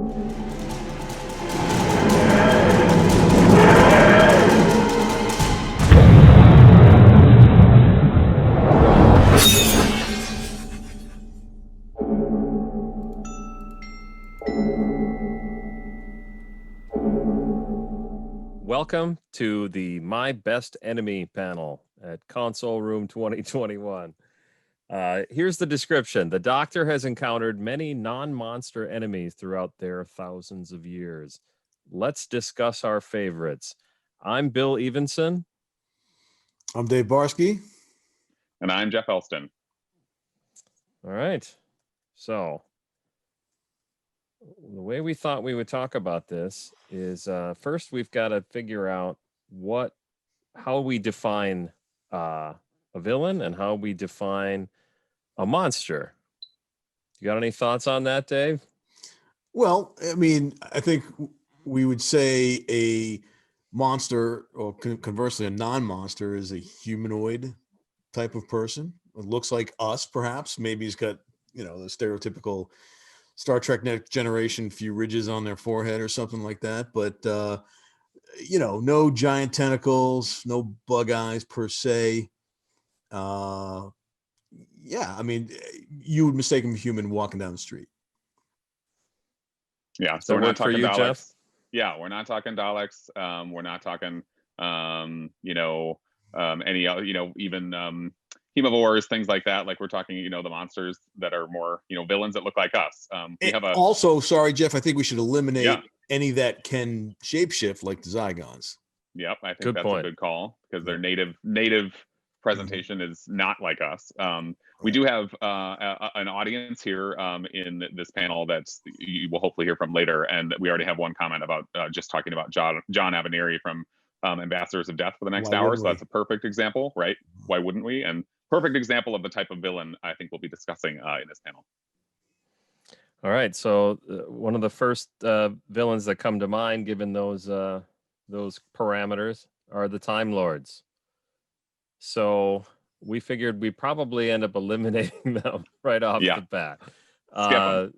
Welcome to the My Best Enemy panel at Console Room 2021. Here's the description. The Doctor has encountered many non-monster enemies throughout their thousands of years. Let's discuss our favorites. I'm Bill Evenson. I'm Dave Barsky. And I'm Jeff Elston. All right. So the way we thought we would talk about this is first we've got to figure out how we define a villain and how we define a monster. You got any thoughts on that, Dave? Well, I mean, I think we would say a monster, or conversely, a non-monster is a humanoid type of person. It looks like us, perhaps. Maybe he's got, the stereotypical Star Trek Next Generation few ridges on their forehead or something like that. But, no giant tentacles, no bug eyes per se. Yeah, I mean, you would mistake him for human walking down the street. Yeah, so we're not talking Daleks. Jeff? Yeah, we're not talking Daleks. We're not talking, any, even hemovores, things like that. Like we're talking, the monsters that are more, villains that look like us. Also, sorry, Jeff, I think we should eliminate any that can shapeshift like the Zygons. Yep, I think that's a good call because their native presentation is not like us. We do have an audience here in this panel that you will hopefully hear from later, and we already have one comment about just talking about John Aveniri from Ambassadors of Death for the next hour. So that's a perfect example, right? Why wouldn't we? And perfect example of the type of villain I think we'll be discussing in this panel. All right, so one of the first villains that come to mind, given those parameters, are the Time Lords. So we figured we probably end up eliminating them right off the bat. Well,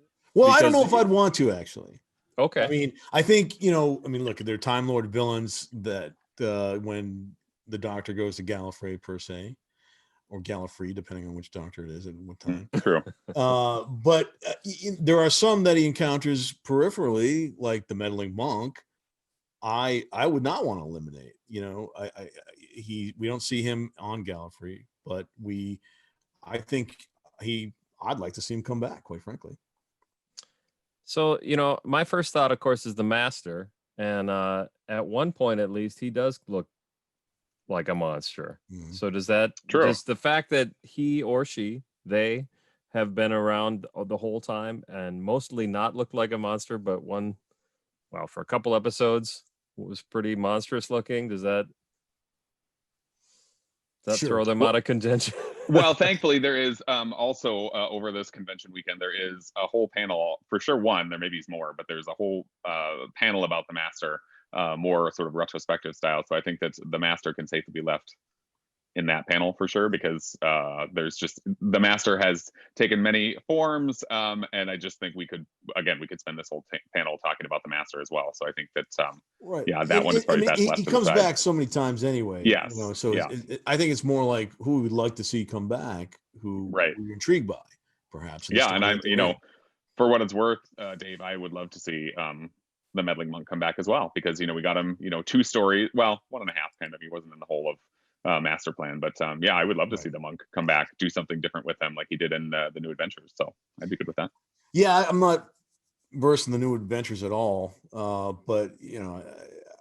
I don't know if I'd want to, actually. Okay. I mean, I think, look, they're Time Lord villains that when the Doctor goes to Gallifrey, per se, or Gallifrey, depending on which Doctor it is at what time. True. But there are some that he encounters peripherally, like the meddling monk. I would not want to eliminate. We don't see him on Gallifrey, but I'd like to see him come back, quite frankly. So, my first thought, of course, is the Master. And at one point, at least, he does look like a monster. Mm-hmm. So does the fact that he or they have been around the whole time and mostly not looked like a monster, but for a couple episodes was pretty monstrous looking, does that throw them out of contention? Well, thankfully there is also over this convention weekend there is a whole panel, for sure one, there maybe is more, but there's a whole panel about the Master, more sort of retrospective style. So I think that the Master can safely be left in that panel for sure, because there's just, the Master has taken many forms, and I just think we could spend this whole panel talking about the Master as well. So I think that that one is probably best left. He comes back so many times anyway. Yes. I think it's more like who we'd like to see come back, who we're intrigued by, perhaps. And I'm for what it's worth, Dave, I would love to see the meddling monk come back as well, because we got him 2 stories, well, 1.5 kind of. He wasn't in the whole of Master Plan, but I would love to see the monk come back, do something different with him like he did in the New Adventures. So I'd be good with that. Yeah, I'm not versed in the New Adventures at all, but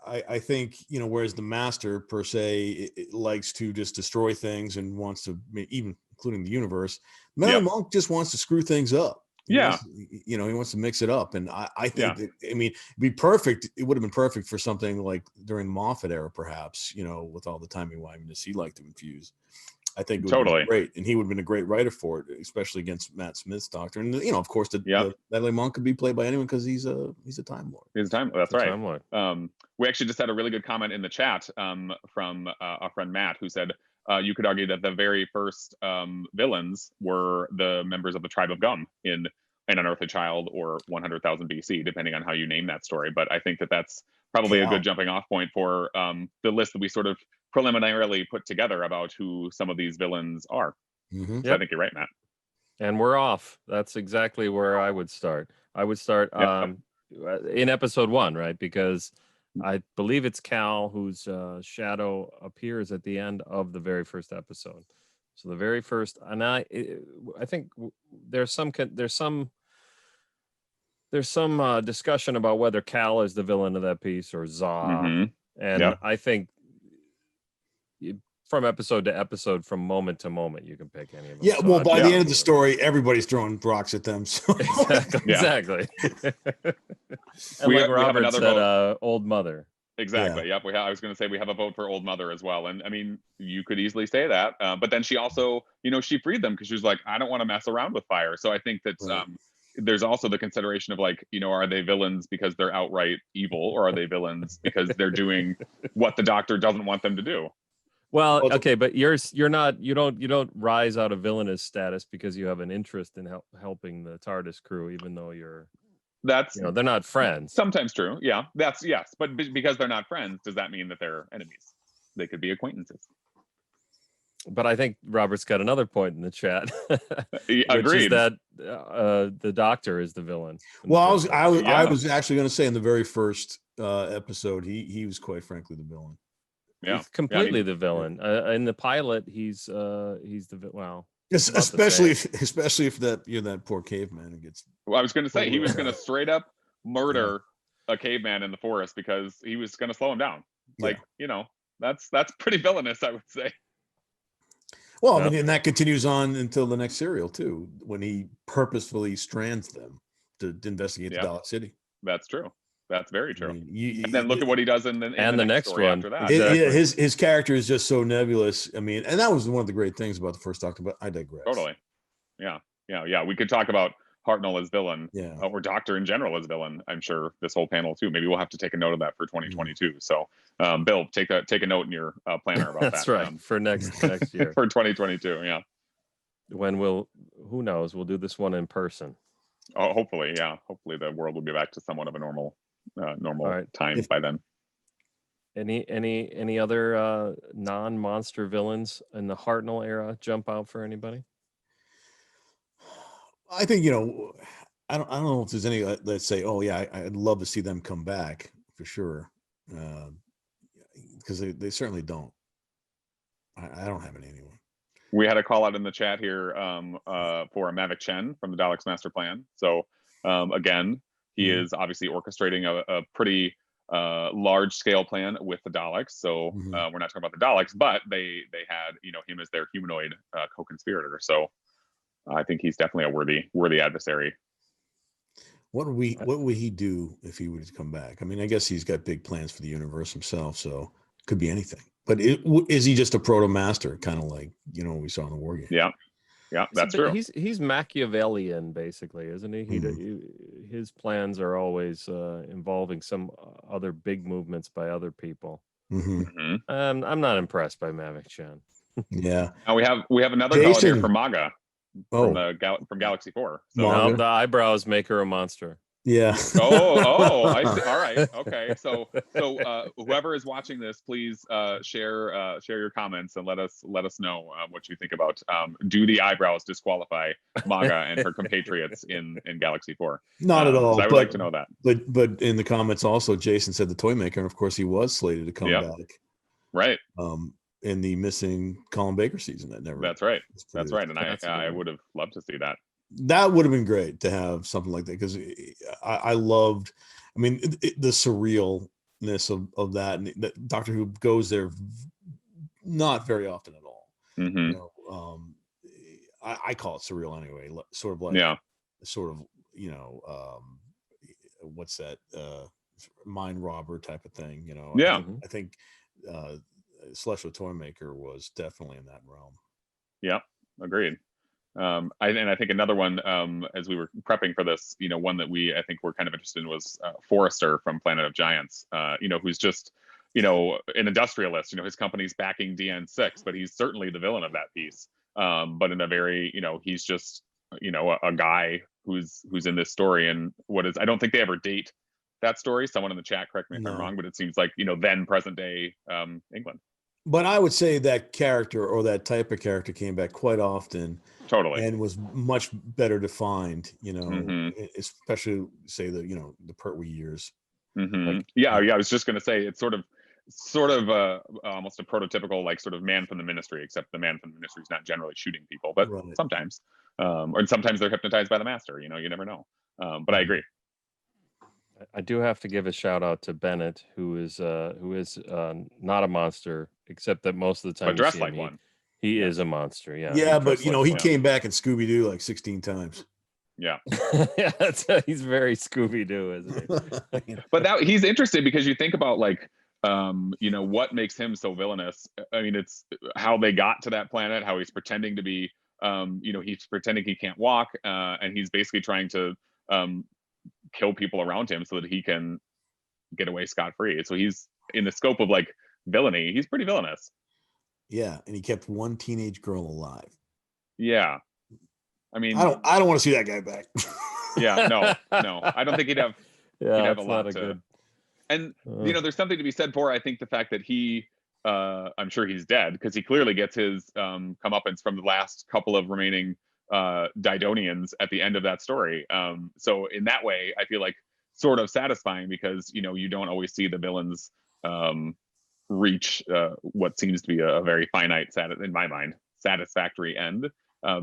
I think whereas the Master per se it likes to just destroy things and wants to, even including the universe, the monk just wants to screw things up. He wants to mix it up, and I think that, it'd be perfect. It would have been perfect for something like during the Moffat era, perhaps, with all the timey-wiminess he liked to infuse. I think it would be great, and he would have been a great writer for it, especially against Matt Smith's Doctor. And of course, the meddling monk could be played by anyone because he's a Time Lord. He's a Time Lord. That's right. Time Lord. We actually just had a really good comment in the chat from our friend Matt, who said, you could argue that the very first villains were the members of the Tribe of Gum in an Unearthly Child or 100,000 BC, depending on how you name that story. But I think that that's probably a good jumping off point for the list that we sort of preliminarily put together about who some of these villains are. Mm-hmm. So I think you're right, Matt. And we're off. That's exactly where I would start. I would start in episode 1, right? Because I believe it's Cal whose shadow appears at the end of the very first episode. So the very first, and I think there's some discussion about whether Cal is the villain of that piece or Za. Mm-hmm. And I think from episode to episode, from moment to moment, you can pick any of them. Yeah, so well, by the end of the story, everybody's throwing rocks at them. So. Exactly. And like Robert said, Old Mother. Exactly. Yeah. Yep. I was going to say we have a vote for Old Mother as well. And I mean, you could easily say that. But then she also, she freed them because she was like, I don't want to mess around with fire. So I think that there's also the consideration of like, are they villains because they're outright evil, or are they villains because they're doing what the Doctor doesn't want them to do? Well, okay, but you don't rise out of villainous status because you have an interest in helping the TARDIS crew, even though they're not friends. Sometimes true. Yeah, that's yes. But because they're not friends, does that mean that they're enemies? They could be acquaintances. But I think Robert's got another point in the chat. Agreed. Which is that the Doctor is the villain. Well, I was actually going to say in the very first episode, he was quite frankly the villain. Yeah, he's completely the villain. In the pilot, he's the well. Especially if that poor caveman gets. Well, I was going to say he was going to straight up murder a caveman in the forest because he was going to slow him down. Like that's pretty villainous, I would say. Well, I mean, and that continues on until the next serial too, when he purposefully strands them to investigate the Dalek City. That's true. That's very true. I mean, and then look at what he does in the next story one after that. Exactly. His character is just so nebulous. I mean, and that was one of the great things about the first Doctor, but I digress. Totally. Yeah. We could talk about Hartnell as villain, or Doctor in general as villain. I'm sure this whole panel too. Maybe we'll have to take a note of that for 2022. So, Bill, take a note in your planner about That's that. That's right, for next year. For 2022, yeah. When who knows? We'll do this one in person. Oh, hopefully, yeah. Hopefully the world will be back to somewhat of a normal time by then. Any other non-monster villains in the Hartnell era jump out for anybody? I think I don't know if there's any that say, oh yeah, I'd love to see them come back for sure, because they certainly don't. I don't have any anyway. We had a call out in the chat here for Mavic Chen from the Daleks Master Plan. So again, he is obviously orchestrating a pretty large scale plan with the Daleks. So we're not talking about the Daleks, but they had him as their humanoid co-conspirator. So I think he's definitely a worthy adversary. What would he do if he were to come back? I mean, I guess he's got big plans for the universe himself, so it could be anything. But is he just a proto master, kind of like we saw in the War Game? Yeah, that's true. He's Machiavellian, basically, isn't he? His plans are always involving some other big movements by other people. I'm not impressed by Mavic Chen. Yeah. Now we have another call here from Maga. From Galaxy 4. So the eyebrows make her a monster. Yeah. I see. All right. Okay. So whoever is watching this, please share your comments and let us know what you think about do the eyebrows disqualify Maga and her compatriots in Galaxy 4? Not at all. I would like to know that. But in the comments also, Jason said the toy maker, and of course he was slated to come back. Right. In the missing Colin Baker season that never. That's right. That's right. And I would have loved to see that. That would have been great to have something like that, because I loved, I mean, the surrealness of that, and Doctor Who goes there not very often at all. I call it surreal anyway, sort of like what's that mind robber type of thing, I think Celestial Toymaker was definitely in that realm. Yeah, agreed. I think another one, as we were prepping for this, one that I think we're kind of interested in was Forrester from Planet of Giants, who's just, an industrialist, his company's backing DN6, but he's certainly the villain of that piece. But in a very, he's just a guy who's in this story, and I don't think they ever date that story. Someone in the chat, correct me if I'm wrong, but it seems like then present day England. But I would say that character or that type of character came back quite often. Totally. And was much better defined, especially say the Pertwee years. Like, I was just going to say, it's sort of almost a prototypical, like, sort of man from the ministry, except the man from the ministry is not generally shooting people, but sometimes, or sometimes they're hypnotized by the master. You never know. But I agree. I do have to give a shout out to Bennett, who is not a monster, except that most of the time, but dressed like one. He is a monster. Yeah. Yeah, but he came back in Scooby-Doo like 16 times. Yeah. Yeah, he's very Scooby-Doo, isn't he? But he's interesting because you think about, like, what makes him so villainous. I mean, it's how they got to that planet, how he's pretending to be, he's pretending he can't walk, and he's basically trying to kill people around him so that he can get away scot-free. So he's, in the scope of, like, villainy, he's pretty villainous. Yeah, and he kept one teenage girl alive. Yeah. I mean, I don't want to see that guy back. Yeah, no. I don't think he'd have a lot to good. And there's something to be said for, I think, the fact that he I'm sure he's dead, because he clearly gets his comeuppance from the last couple of remaining Didonians at the end of that story. So in that way, I feel like sort of satisfying, because you don't always see the villains reach what seems to be a very finite, in my mind, satisfactory end,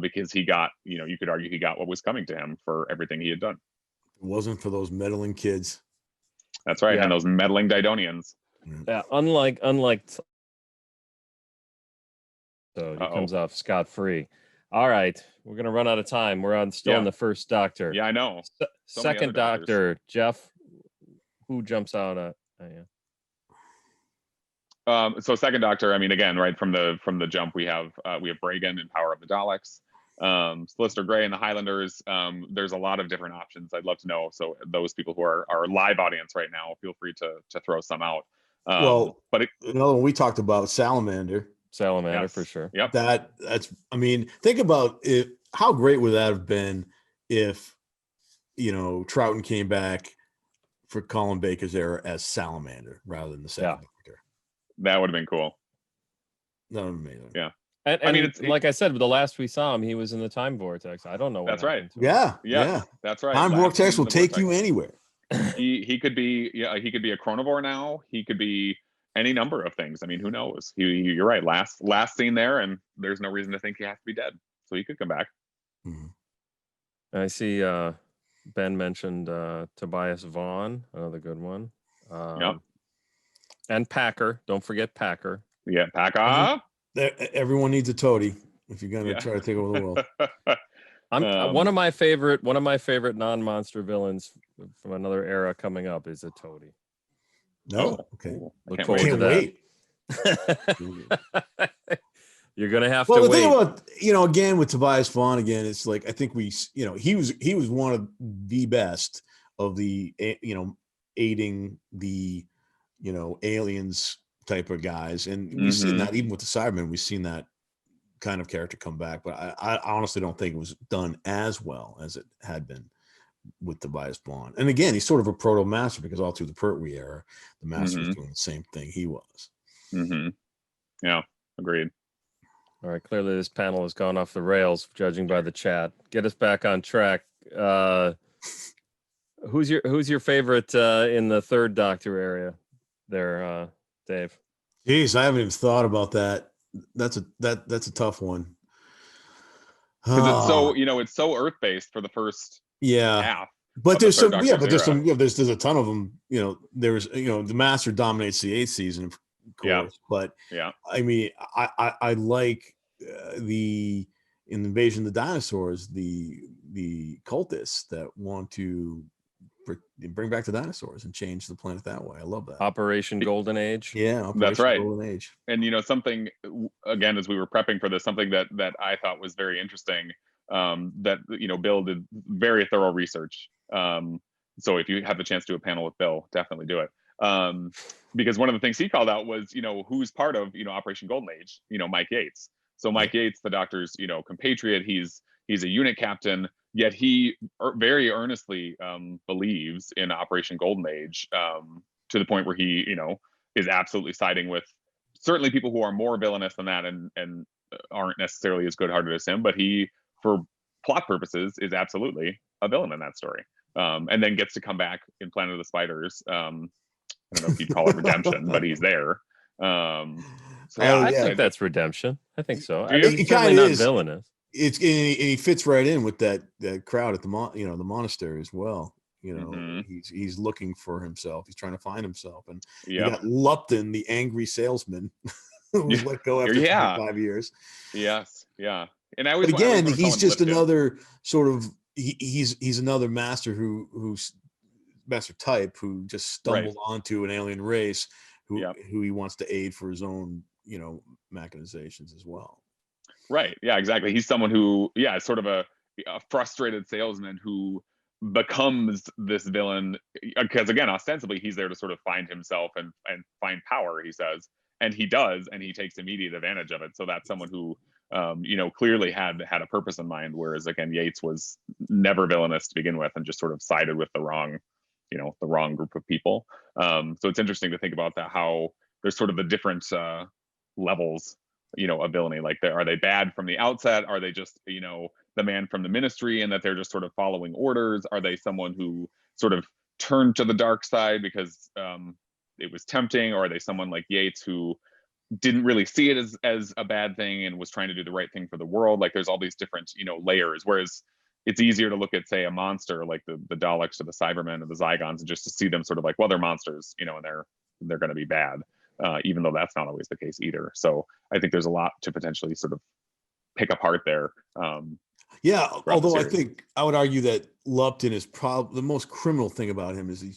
because he got, you could argue he got what was coming to him for everything he had done. It wasn't for those meddling kids. That's right, and those meddling Didonians. Yeah, unlike so he comes off scot-free. All right, we're gonna run out of time. We're still on the first Doctor. Yeah, I know. Second Doctor, Jeff. Who jumps out at? So second Doctor, I mean, again, right from the jump, we have Bragan in Power of the Daleks, Solicitor Gray and the Highlanders. There's a lot of different options. I'd love to know. So those people who are our live audience right now, feel free to throw some out. But another one we talked about, Salamander. Yes. For sure. Yep. That's. I mean, think about it. How great would that have been if Troughton came back for Colin Baker's era as Salamander rather than the second Doctor? That would have been cool. That would have been amazing. Yeah. And I mean, like I said, the last we saw him, he was in the time vortex. I don't know what that's right. Yeah. That's right. Time vortex will take you anywhere. He could be he could be a chronivore now. He could be any number of things. I mean, who knows? You're right. Last scene there, and there's no reason to think he has to be dead. So he could come back. I see Ben mentioned Tobias Vaughn, another good one. And Packer. Don't forget Packer. Yeah, Packer. Everyone needs a toady if you're gonna try to take over the world. One of my favorite non-monster villains from another era coming up is a toady. No, okay. Look forward to that. You're gonna have to wait. Well, the thing about again with Tobias Vaughn, it's like I think he was one of the best of the aiding the aliens type of guys, and we've seen that even with the Cybermen. We've seen that kind of character come back, but I honestly don't think it was done as well as it had been with Tobias Vaughn. And again, he's sort of a proto master, because all through the Pertwee era, the master was doing the same thing he was. Yeah, agreed. All right, clearly this panel has gone off the rails, judging by the chat. Get us back on track. Who's your favorite in the third Doctor area there, Dave? Jeez, I haven't even thought about that. That's a tough one. Because it's so it's so Earth-based for the first half. But there's some there's a ton of them. There's the Master dominates the 8th season, of course. But I mean, I like the Invasion of the Dinosaurs, the cultists that want to bring back the dinosaurs and change the planet that way. I love that. Operation Golden Age. Yeah, that's right. Golden Age. And something, again, as we were prepping for this, something that I thought was very interesting, that Bill did very thorough research. So if you have the chance to do a panel with Bill, definitely do it. Because one of the things he called out was who's part of Operation Golden Age. Mike Yates. So Mike Yates, the Doctor's compatriot, he's He's a unit captain, yet he very earnestly believes in Operation Golden Age, to the point where he, is absolutely siding with certainly people who are more villainous than that and aren't necessarily as good-hearted as him, but he, for plot purposes, is absolutely a villain in that story. And then gets to come back in Planet of the Spiders. I don't know if you'd call it redemption, but he's there. So yeah, I think that's redemption. I think so. I mean, he's certainly not villainous. He fits right in with that crowd at the the monastery as well. He's looking for himself. He's trying to find himself, and you got Lupton, the angry salesman, who was let go after 25 years. Yes, yeah. And but again, he's just another sort of he's another master who's master type who just stumbled onto an alien race who he wants to aid for his own machinations as well. Right. Yeah, exactly. He's someone who, is sort of a frustrated salesman who becomes this villain because, again, ostensibly he's there to sort of find himself and find power, he says, and he does, and he takes immediate advantage of it. So that's someone who, clearly had a purpose in mind, whereas, again, Yates was never villainous to begin with and just sort of sided with the wrong group of people. So it's interesting to think about that, how there's sort of the different levels of villainy. Like, are they bad from the outset? Are they just the man from the ministry and that they're just sort of following orders? Are they someone who sort of turned to the dark side because it was tempting? Or are they someone like Yates who didn't really see it as a bad thing and was trying to do the right thing for the world? Like, there's all these different layers, whereas it's easier to look at, say, a monster like the Daleks or the Cybermen or the Zygons and just to see them sort of like, well, they're monsters, and they're going to be bad. Even though that's not always the case either. So I think there's a lot to potentially sort of pick apart there. Although I think I would argue that Lupton is probably the most criminal thing about him is he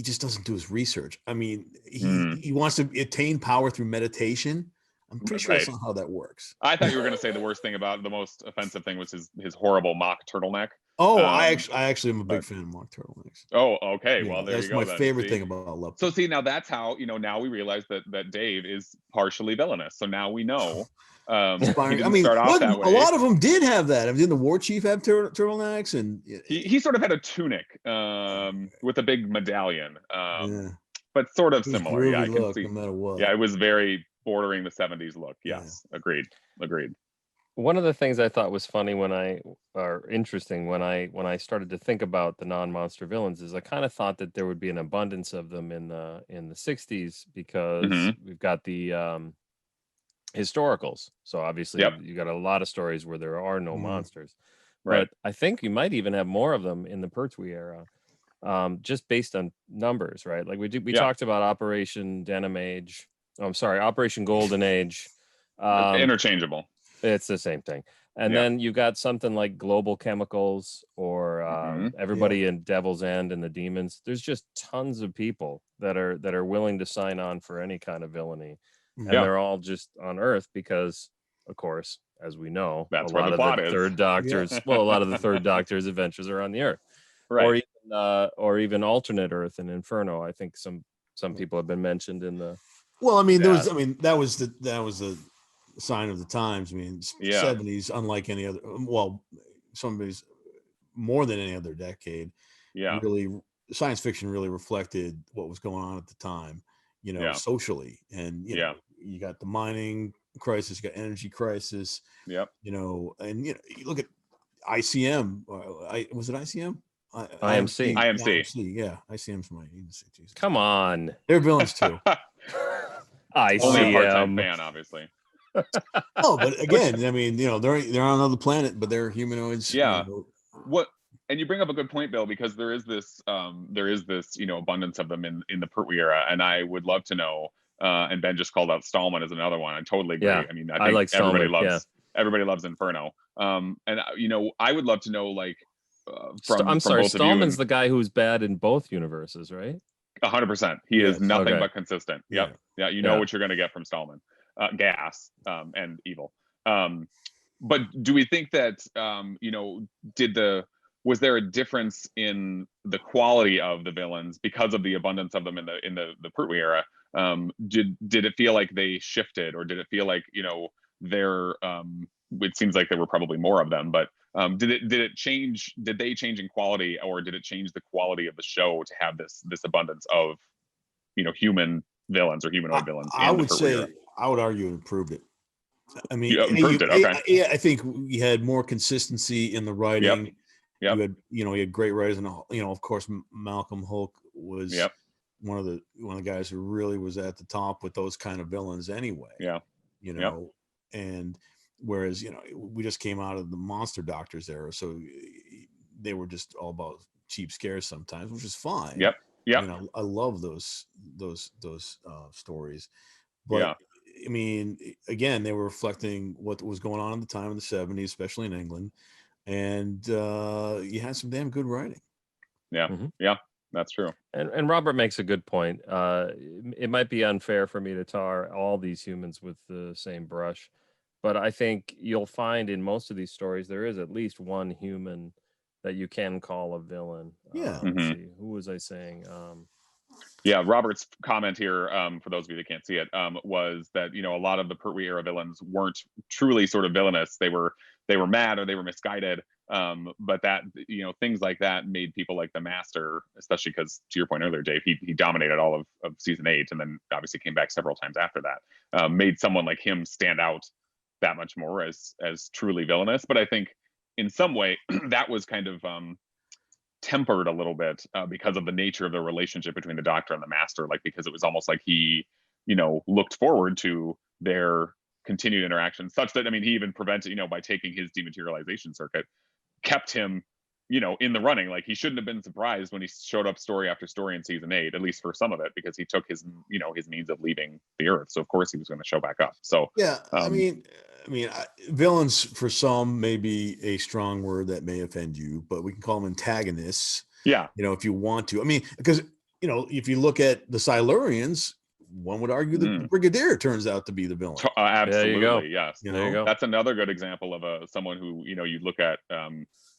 just doesn't do his research. I mean, he wants to attain power through meditation. I'm pretty sure that's not how that works. I thought you were going to say the worst thing about the most offensive thing was his horrible mock turtleneck. Oh, I actually am a big fan of mock turtlenecks. Oh, okay. Well, there you go. That's my favorite thing about Lupton. So see, now that's how, now we realize that Dave is partially villainous. So now we know. Start off that way. A lot of them did have that. I mean, didn't the war chief have turtlenecks? And he sort of had a tunic with a big medallion, but sort of similar. Yeah, I can see. No matter what. Yeah, it was very bordering the 70s look. Yes, agreed. One of the things I thought was funny interesting when I started to think about the non-monster villains is I kind of thought that there would be an abundance of them in the 60s because we've got the historicals. So obviously you got a lot of stories where there are no monsters. Right. But I think you might even have more of them in the Pertwee era, just based on numbers, right? Like we talked about Operation Golden Age. Interchangeable. It's the same thing. And then you got something like Global Chemicals or everybody in Devil's End and the Demons. There's just tons of people that are willing to sign on for any kind of villainy. And they're all just on Earth because, of course, as we know, that's where the plot is. Third Doctor's, a lot of the Third Doctor's adventures are on the Earth. Right. Or even alternate Earth and Inferno. I think some people have been mentioned in the that was the sign of the times. I mean, 70s, unlike any other, somebody's more than any other decade. Really, science fiction really reflected what was going on at the time, socially. And you got the mining crisis, you got energy crisis. And you look at ICM. Was it ICM? IMC. Yeah, ICM's my agency. Come on, they're villains too. Only a part-time fan, obviously. But again, I mean, they're on another planet, but they're humanoids. What? And you bring up a good point, Bill, because there is this abundance of them in the Pertwee era, and I would love to know. And Ben just called out Stallman as another one. I totally agree. I mean, I think like everybody loves Inferno. And I would love to know, like, I'm sorry, Stallman's the guy who's bad in both universes, right? 100%. He is nothing but consistent. Yep. Yeah. You know what you're going to get from Stallman. Gas and evil. But do we think that was there a difference in the quality of the villains because of the abundance of them in the Pertwee era? Did it feel like they shifted, or did it feel like their it seems like there were probably more of them, but did they change in quality, or did it change the quality of the show to have this abundance of, human villains or humanoid villains? I would say, I would argue it improved it. I mean, you improved it. Okay. I think we had more consistency in the writing. Yep. You had great writers, and of course, Malcolm Hulk was one of the guys who really was at the top with those kind of villains anyway. Yeah. And whereas we just came out of the Monster Doctors era, so they were just all about cheap scares sometimes, which is fine. Yep. I love those stories, but I mean, again, they were reflecting what was going on at the time in the 70s, especially in England, and you had some damn good writing. Yeah. Mm-hmm. Yeah, that's true. And Robert makes a good point. It might be unfair for me to tar all these humans with the same brush, but I think you'll find in most of these stories there is at least one human that you can call a villain. Yeah. Let's see, who was I saying? Robert's comment here, for those of you that can't see it, was that a lot of the Pertwee era villains weren't truly sort of villainous. They were mad, or they were misguided. But that things like that made people like the Master, especially because, to your point earlier, Dave, he dominated all of season 8, and then obviously came back several times after that. Made someone like him stand out that much more as truly villainous. But I think in some way that was kind of tempered a little bit because of the nature of the relationship between the Doctor and the Master, like because it was almost like he looked forward to their continued interaction, such that he even prevented, by taking his dematerialization circuit, kept him in the running. Like, he shouldn't have been surprised when he showed up story after story in season 8, at least for some of it, because he took his his means of leaving the Earth, so of course he was going to show back up. So villains for some may be a strong word that may offend you, but we can call them antagonists. If you want to. Because if you look at the Silurians, one would argue that the Brigadier turns out to be the villain. Absolutely, there you go. Yes. There you go. That's another good example of someone who you look at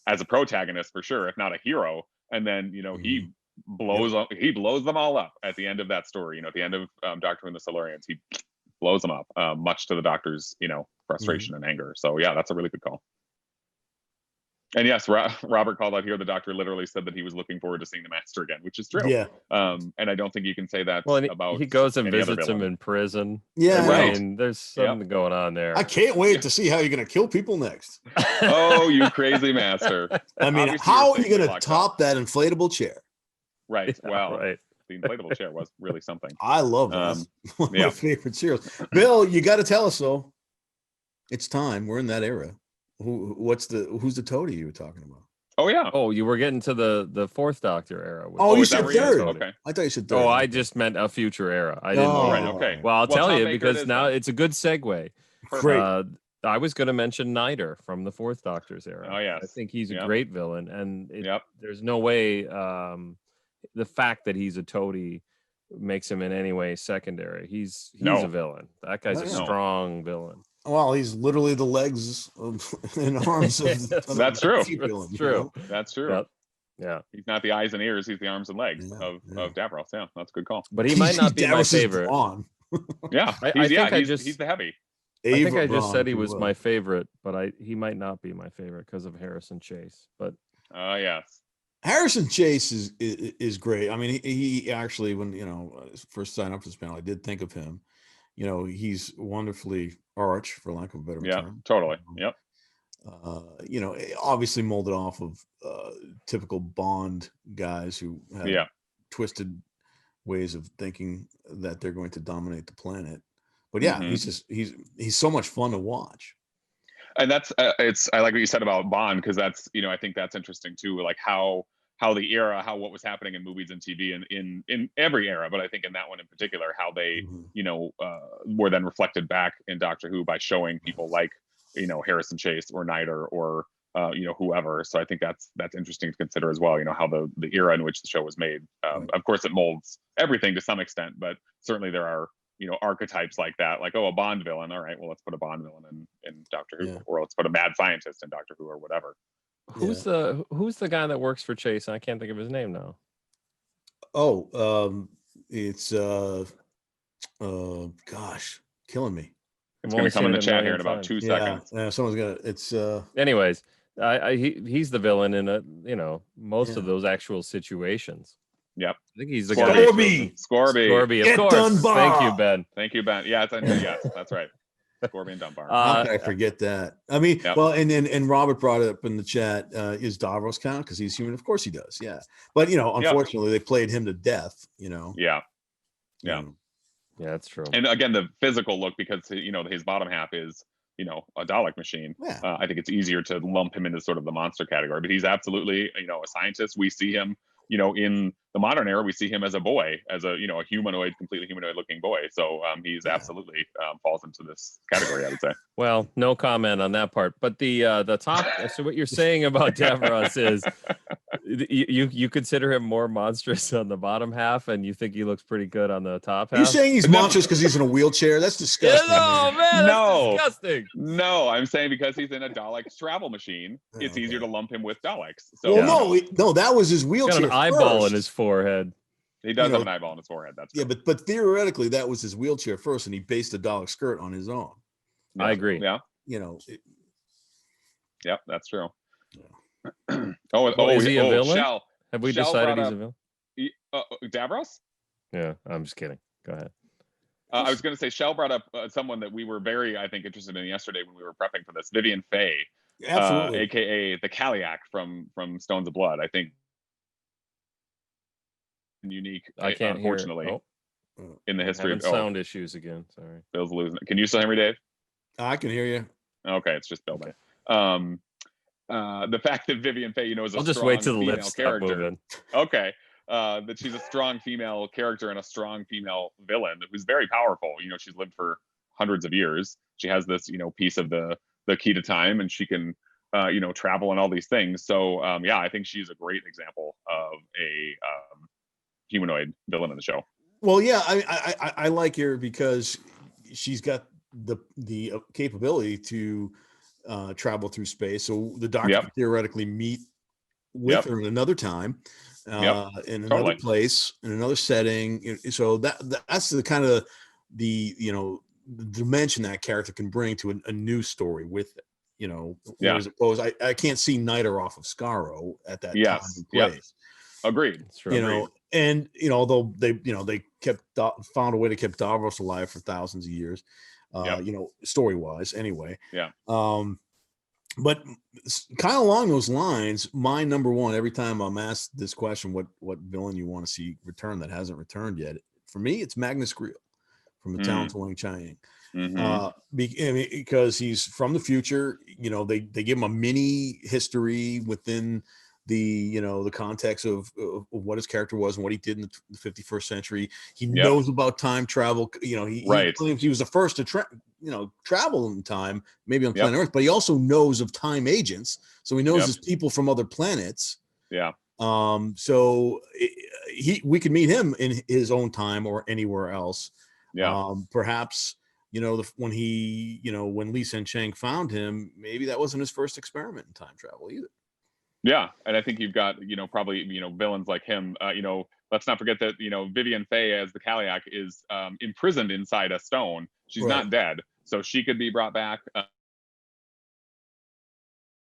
as a protagonist for sure, if not a hero, and then he blows them all up at the end of that story. At the end of Doctor and the Silurians, he blows them up, much to the Doctor's frustration and anger. So yeah, that's a really good call. And yes, Robert called out here, the Doctor literally said that he was looking forward to seeing the Master again, which is true. Yeah. And I don't think you can say that about. He goes and visits him in prison. Yeah, right. There's something going on there. I can't wait to see how you're going to kill people next. Oh, you crazy Master! How are you going to top that inflatable chair? Right. Well, right. The inflatable chair was really something. I love that. One of my favorite serials. Bill, you got to tell us though. It's time. We're in that era. Who's the toady you were talking about? Oh yeah. Oh, you were getting to the 4th Doctor era. You said 3rd. Okay. I thought you said 3rd. Oh, I just meant a future era. I didn't. Right. Okay. Well, I'll tell you, because now it's a good segue. Great. I was going to mention Niter from the 4th Doctor's era. Oh yes. I think he's a great villain, and there's no way the fact that he's a toady makes him in any way secondary. He's a villain. That guy's a strong villain. Well, he's literally the legs and arms of That's true. Villain, That's true. That's true. Yep. Yeah. He's not the eyes and ears, he's the arms and legs of Davros. Yeah, that's a good call. But he might not be my favorite. Yeah. He's the heavy. I think I just said he was my favorite, but he might not be my favorite because of Harrison Chase. But yes. Harrison Chase is great. He actually, when first signed up for this panel, I did think of him. He's wonderfully arch, for lack of a better term. Yeah, totally. Yep. Obviously molded off of typical Bond guys who have twisted ways of thinking that they're going to dominate the planet. But he's so much fun to watch. And that's I like what you said about Bond, because that's I think that's interesting too, like how the era, what was happening in movies and TV and in every era, but I think in that one in particular, how they were then reflected back in Doctor Who by showing people like Harrison Chase or Niter or whoever. So I think that's interesting to consider as well. How the era in which the show was made. Of course, it molds everything to some extent, but certainly there are archetypes like that, like, a Bond villain. All right, well, let's put a Bond villain in Doctor Who, or let's put a mad scientist in Doctor Who, or whatever. Who's the guy that works for Chase? I can't think of his name now. It's gosh, killing me. It's going to come in the chat here in about 2 seconds. Yeah, someone's gonna. It's. Anyways, he's the villain in most of those actual situations. Yep. I think he's the Scorby. Scorby, of Get course. Dunbar. Thank you, Ben. Thank you, Ben. Yeah, yes, that's right. Scorby and Dunbar. How can I forget that? I mean, well, and Robert brought it up in the chat. Is Davros count because he's human? Of course he does. Yeah, but unfortunately, they played him to death. Yeah, that's true. And again, the physical look, because his bottom half is a Dalek machine. Yeah. I think it's easier to lump him into sort of the monster category, but he's absolutely a scientist. We see him in the modern era, we see him as a boy, as a humanoid, completely humanoid looking boy. So he's absolutely falls into this category, I would say. Well, no comment on that part. But the top. So what you're saying about Davros is you consider him more monstrous on the bottom half, and you think he looks pretty good on the top half. You're saying he's monstrous because he's in a wheelchair? That's disgusting. That's disgusting. No, I'm saying because he's in a Dalek travel machine, it's easier to lump him with Daleks. So no, that was his wheelchair. Got an eyeball in his forehead. He does have an eyeball in his forehead. That's true. But theoretically, that was his wheelchair first, and he based the Dalek skirt on his own. I agree. Yeah. Yep, that's true. Yeah. Is he a villain? Shell. Have we decided he's a villain? Davros? Yeah, I'm just kidding. Go ahead. I was going to say, Shell brought up someone that we were very, I think, interested in yesterday when we were prepping for this, Vivian Faye, aka the Kaliak from Stones of Blood. I think unique. I can't unfortunately hear. In the history of sound issues again. Sorry, Bill's losing it. Can you still hear me, Dave? I can hear you. Okay, it's just Bill. Okay. The fact that Vivian Faye, is a I'll just strong wait till the female lips character. stop moving. Okay. That she's a strong female character and a strong female villain who's very powerful. She's lived for hundreds of years. She has this, piece of the key to time, and she can, travel and all these things. So, I think she's a great example of a humanoid villain in the show. Well, yeah, I like her because she's got the capability to travel through space. So the Doctor can theoretically meet with her in another time. In another place, in another setting. So that's the kind of the dimension that character can bring to a new story with it. As opposed, I can't see Niter off of Skaro at that time and place. Agreed. Agreed. And although they found a way to keep Davros alive for thousands of years, story wise anyway. Yeah. But kind of along those lines, my number one, every time I'm asked this question, what villain you want to see return that hasn't returned yet? For me, it's Magnus Greel from the Talon to Wing Chiang. Because he's from the future. They give him a mini history within the context of what his character was and what he did in the 51st century. He knows about time travel. He claims he was the first to travel in time, maybe on planet Earth, but he also knows of time agents. So he knows there's people from other planets. Yeah. So we could meet him in his own time or anywhere else. Yeah. Perhaps, when Lee Sen Chang found him, maybe that wasn't his first experiment in time travel either. Yeah, and I think you've got probably villains like him. Let's not forget that Vivian Faye as the Kaliak is imprisoned inside a stone. She's not dead, so she could be brought back.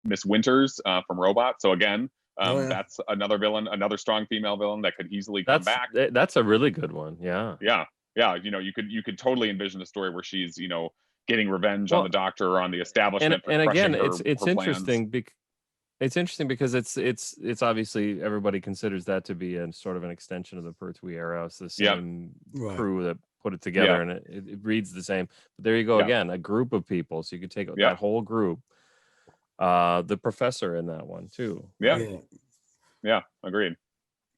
Miss Winters from Robot. So again, that's another villain, another strong female villain that could easily come back. That's a really good one. Yeah. Yeah. You could totally envision a story where she's getting revenge on the Doctor or on the establishment. And again, it's interesting because. It's interesting because it's obviously everybody considers that to be a sort of an extension of the Pertwee era. It's the same crew that put it together, and it reads the same. But there you go again, a group of people. So you could take that whole group. The professor in that one too. Yeah, agreed.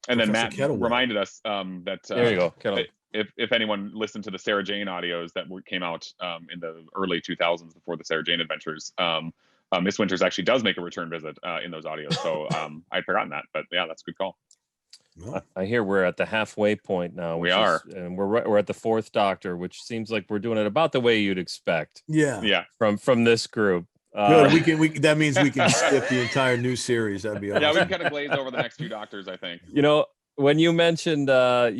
And then Matt reminded us that there you go. If anyone listened to the Sarah Jane audios that came out in the early 2000s before the Sarah Jane Adventures. Miss Winters actually does make a return visit in those audios. So I'd forgotten that, but yeah, that's a good call. I hear we're at the halfway point now. And we're at the fourth Doctor, which seems like we're doing it about the way you'd expect. Yeah. From this group. Good. That means we can skip the entire new series. That'd be awesome. Yeah, we can kind of glaze over the next few Doctors, I think. when you mentioned Magnus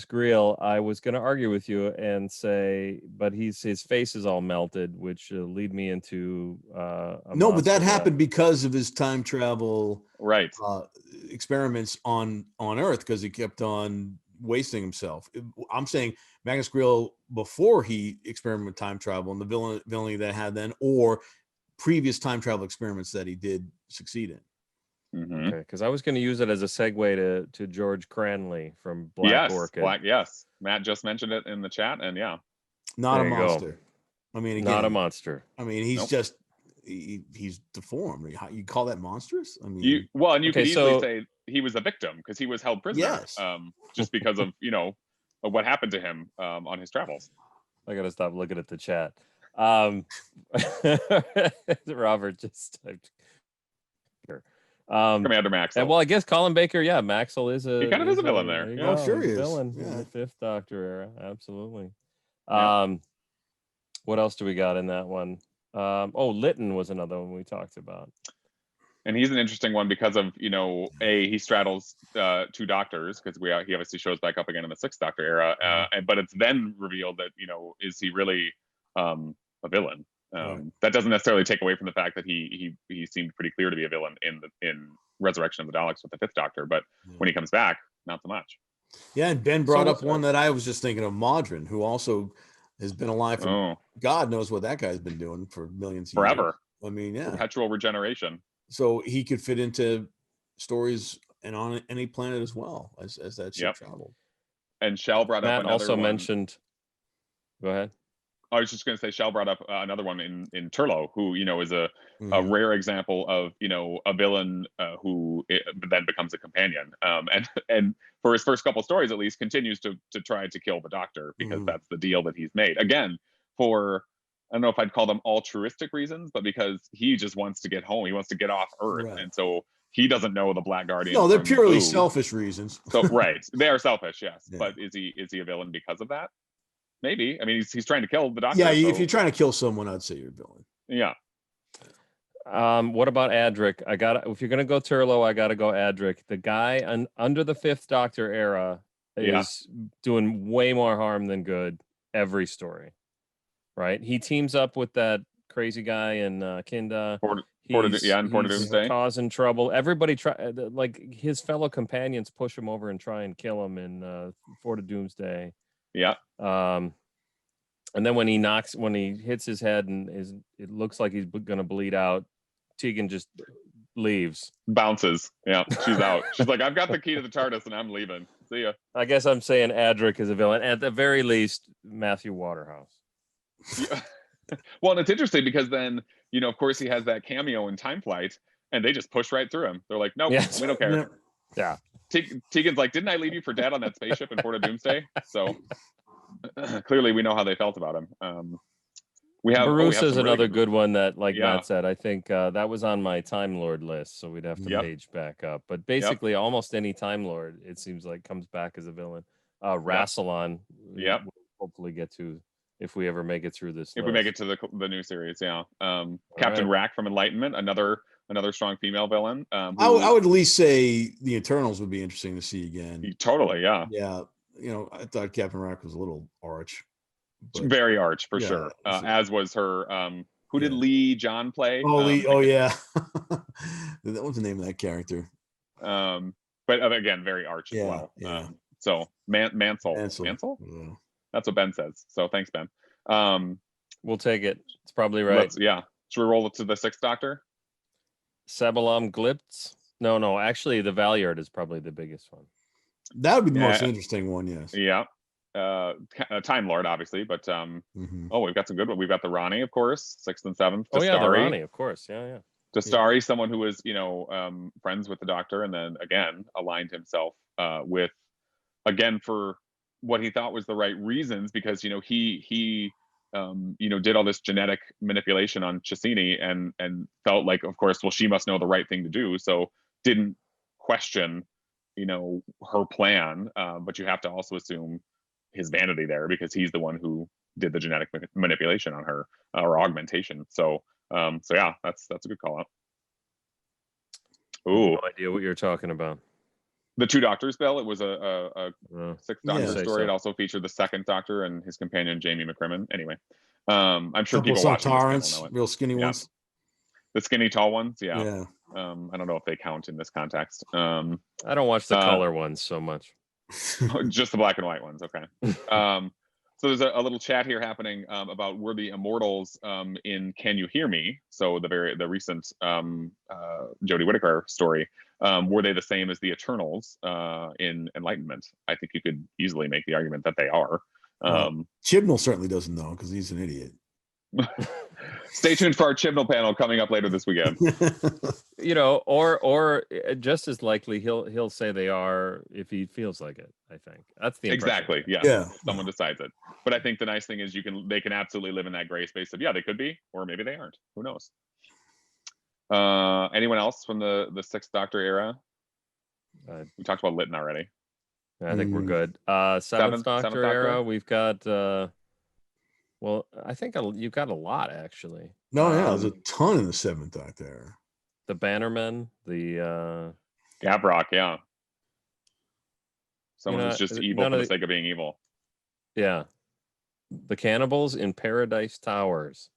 Greel, I was going to argue with you and say, but his face is all melted, which lead me into no, but that happened because of his time travel experiments on Earth, because he kept on wasting himself. I'm saying Magnus Greel before he experimented with time travel and the villainy that had then, or previous time travel experiments that he did succeed in. Mm-hmm. Okay, because I was going to use it as a segue to George Cranley from Black Orchid. Yes, Matt just mentioned it in the chat, and not a monster. I mean, again, not a monster. I mean, he's just he's deformed. You call that monstrous? I mean, you could easily say he was a victim because he was held prisoner. Yes. Just because of of what happened to him on his travels. I got to stop looking at the chat. Robert just typed here. Commander Maxwell. And well, I guess Colin Baker, Maxwell is a. He kind of is a villain there. Yeah, sure he is. Villain in the Fifth Doctor era, absolutely. What else do we got in that one? Lytton was another one we talked about. And he's an interesting one because of he straddles two doctors, because he obviously shows back up again in the Sixth Doctor era, but it's then revealed that is he really a villain? That doesn't necessarily take away from the fact that he seemed pretty clear to be a villain in Resurrection of the Daleks with the Fifth Doctor, but when he comes back, not so much. Yeah, and Ben brought up one that I was just thinking of, Modron, who also has been alive for God knows what that guy's been doing for millions of forever. years. I mean, perpetual regeneration. So he could fit into stories and on any planet as well as that ship traveled. And Shell brought up another also one. mentioned. Go ahead. I was just going to say, Shell brought up another one in Turlough, who is a rare example of a villain who then becomes a companion, and for his first couple stories at least continues to try to kill the Doctor, because that's the deal that he's made, again, for I don't know if I'd call them altruistic reasons, but because he just wants to get home, he wants to get off Earth, and so he doesn't know the Black Guardian. No, they're purely selfish reasons. So they are selfish, yes, but is he a villain because of that? Maybe. I mean, he's trying to kill the Doctor. Yeah, if you're trying to kill someone, I'd say you're a villain. Yeah. What about Adric? If you're gonna go Turlough, I gotta go Adric. The guy under the Fifth Doctor era is doing way more harm than good every story. Right? He teams up with that crazy guy in Kinda. He's causing trouble. Everybody his fellow companions push him over and try and kill him in Fort of Doomsday. Yeah. And then when he hits his head and it looks like he's gonna bleed out, Tegan just leaves. Bounces. Yeah, she's out. She's like, I've got the key to the TARDIS and I'm leaving. See ya. I guess I'm saying Adric is a villain. At the very least, Matthew Waterhouse. Yeah. Well, and it's interesting because then, of course, he has that cameo in Time Flight, and they just push right through him. They're like, nope, we don't care. Yeah. Tegan's like, didn't I leave you for dead on that spaceship in Fort of Doomsday? So clearly we know how they felt about him. Barusa is another good one that, like Matt said, I think that was on my Time Lord list, so we'd have to page back up. But basically, almost any Time Lord, it seems like, comes back as a villain. Rassilon, we'll hopefully get to if we ever make it through this. If we make it to the new series, Captain Rack from Enlightenment, another strong female villain. I would at least say the Eternals would be interesting to see again. Totally, yeah. I thought Captain Rack was a little arch. Very arch for sure. As was her. Who did Lee John play? Lee. Oh yeah. What was the name of that character? But again, very arch as well. Yeah. So Mansell. Yeah. That's what Ben says. So thanks, Ben. We'll take it. It's probably right. Should we roll it to the Sixth Doctor? Sabalam Glitz? No. Actually, the Valyard is probably the biggest one. That would be the most interesting one. Yes. Yeah. Time Lord, obviously, but we've got some good ones. We've got the Rani, of course, 6th and 7th. Oh yeah, the Rani, of course. Yeah. Dastari, someone who was friends with the Doctor, and then again aligned himself with, again, for what he thought was the right reasons, because he did all this genetic manipulation on Cassini and felt like, of course, well, she must know the right thing to do, so didn't question her plan, but you have to also assume his vanity there, because he's the one who did the genetic manipulation on her, or augmentation. So yeah, that's a good call out. Ooh, no idea what you're talking about. The Two Doctors, Bill. It was a Sixth Doctor story. So. It also featured the Second Doctor and his companion Jamie McCrimmon. Anyway, I'm sure people Couple watching this Sontarans, know it. real skinny ones. The skinny, tall ones. Yeah. Yeah. I don't know if they count in this context. I don't watch the color ones so much. Just the black and white ones. Okay. So there's a little chat here happening about were the Immortals in Can You Hear Me? So the recent Jodie Whittaker story. Were they the same as the Eternals in Enlightenment? I think you could easily make the argument that they are. Chibnall certainly doesn't know because he's an idiot. Stay tuned for our Chibnall panel coming up later this weekend. Or just as likely he'll say they are if he feels like it. I think that's the exactly. Yeah. Someone decides it. But I think the nice thing is they can absolutely live in that gray space of they could be, or maybe they aren't. Who knows? Anyone else from the Sixth Doctor era? We talked about Lytton already. I think we're good. Seventh Doctor era. We've got. Well, I think you've got a lot actually. No, there's a ton in the Seventh Doctor era. The Bannermen, the Gavrok, yeah. Someone who's just evil for the sake of being evil. Yeah. The Cannibals in Paradise Towers.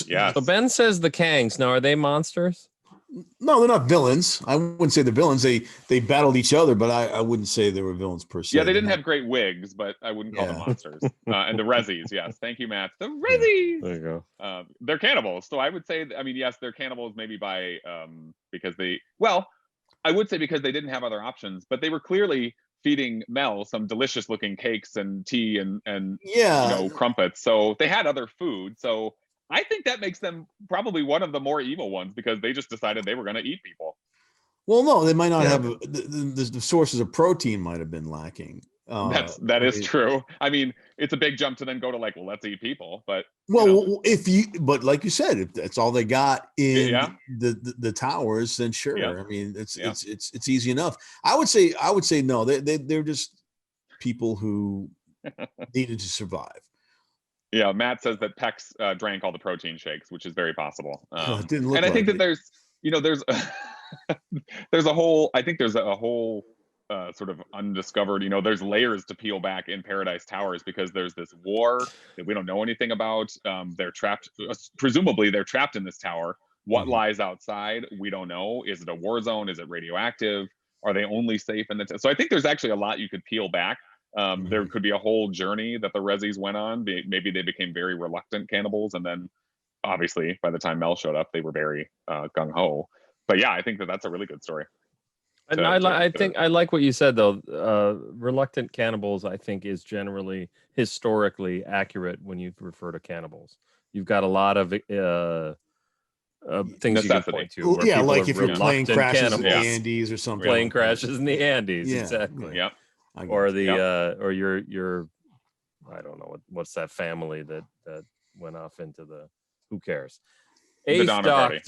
Yeah. So Ben says the Kangs. Now, are they monsters? No, they're not villains. I wouldn't say they're villains. They battled each other, but I wouldn't say they were villains per se. Yeah, they didn't have great wigs, but I wouldn't call them monsters. And the Rezzies, yes. Thank you, Matt. The Rezzies! There you go. They're cannibals. So I would say, yes, they're cannibals maybe by, because I would say because they didn't have other options, but they were clearly feeding Mel some delicious looking cakes and tea and crumpets. So they had other food. So I think that makes them probably one of the more evil ones because they just decided they were going to eat people. Well, no, they might not have the sources of protein might have been lacking. That is true. I mean, it's a big jump to then go to let's eat people, but but like you said, if that's all they got in the towers, then sure. Yeah. I mean, it's easy enough. I would say no. They're just people who needed to survive. Yeah, Matt says that Pex drank all the protein shakes, which is very possible. It didn't look and I think like that there's a whole sort of undiscovered, there's layers to peel back in Paradise Towers because there's this war that we don't know anything about. They're trapped, presumably they're trapped in this tower. What lies outside, we don't know. Is it a war zone? Is it radioactive? Are they only safe in the so I think there's actually a lot you could peel back. There could be a whole journey that the Rezzies went on. Maybe they became very reluctant cannibals, and then obviously by the time Mel showed up, they were very gung-ho. But yeah, I think that's a really good story. And I think I like what you said though. Reluctant cannibals, I think, is generally historically accurate when you refer to cannibals. You've got a lot of things you can point to. Yeah, like if your plane crashes in the Andes or something. Plane crashes in the Andes, yeah, exactly. Yeah. Or or your I don't know what's that family that went off into the who cares. Eighth Doctor. Party.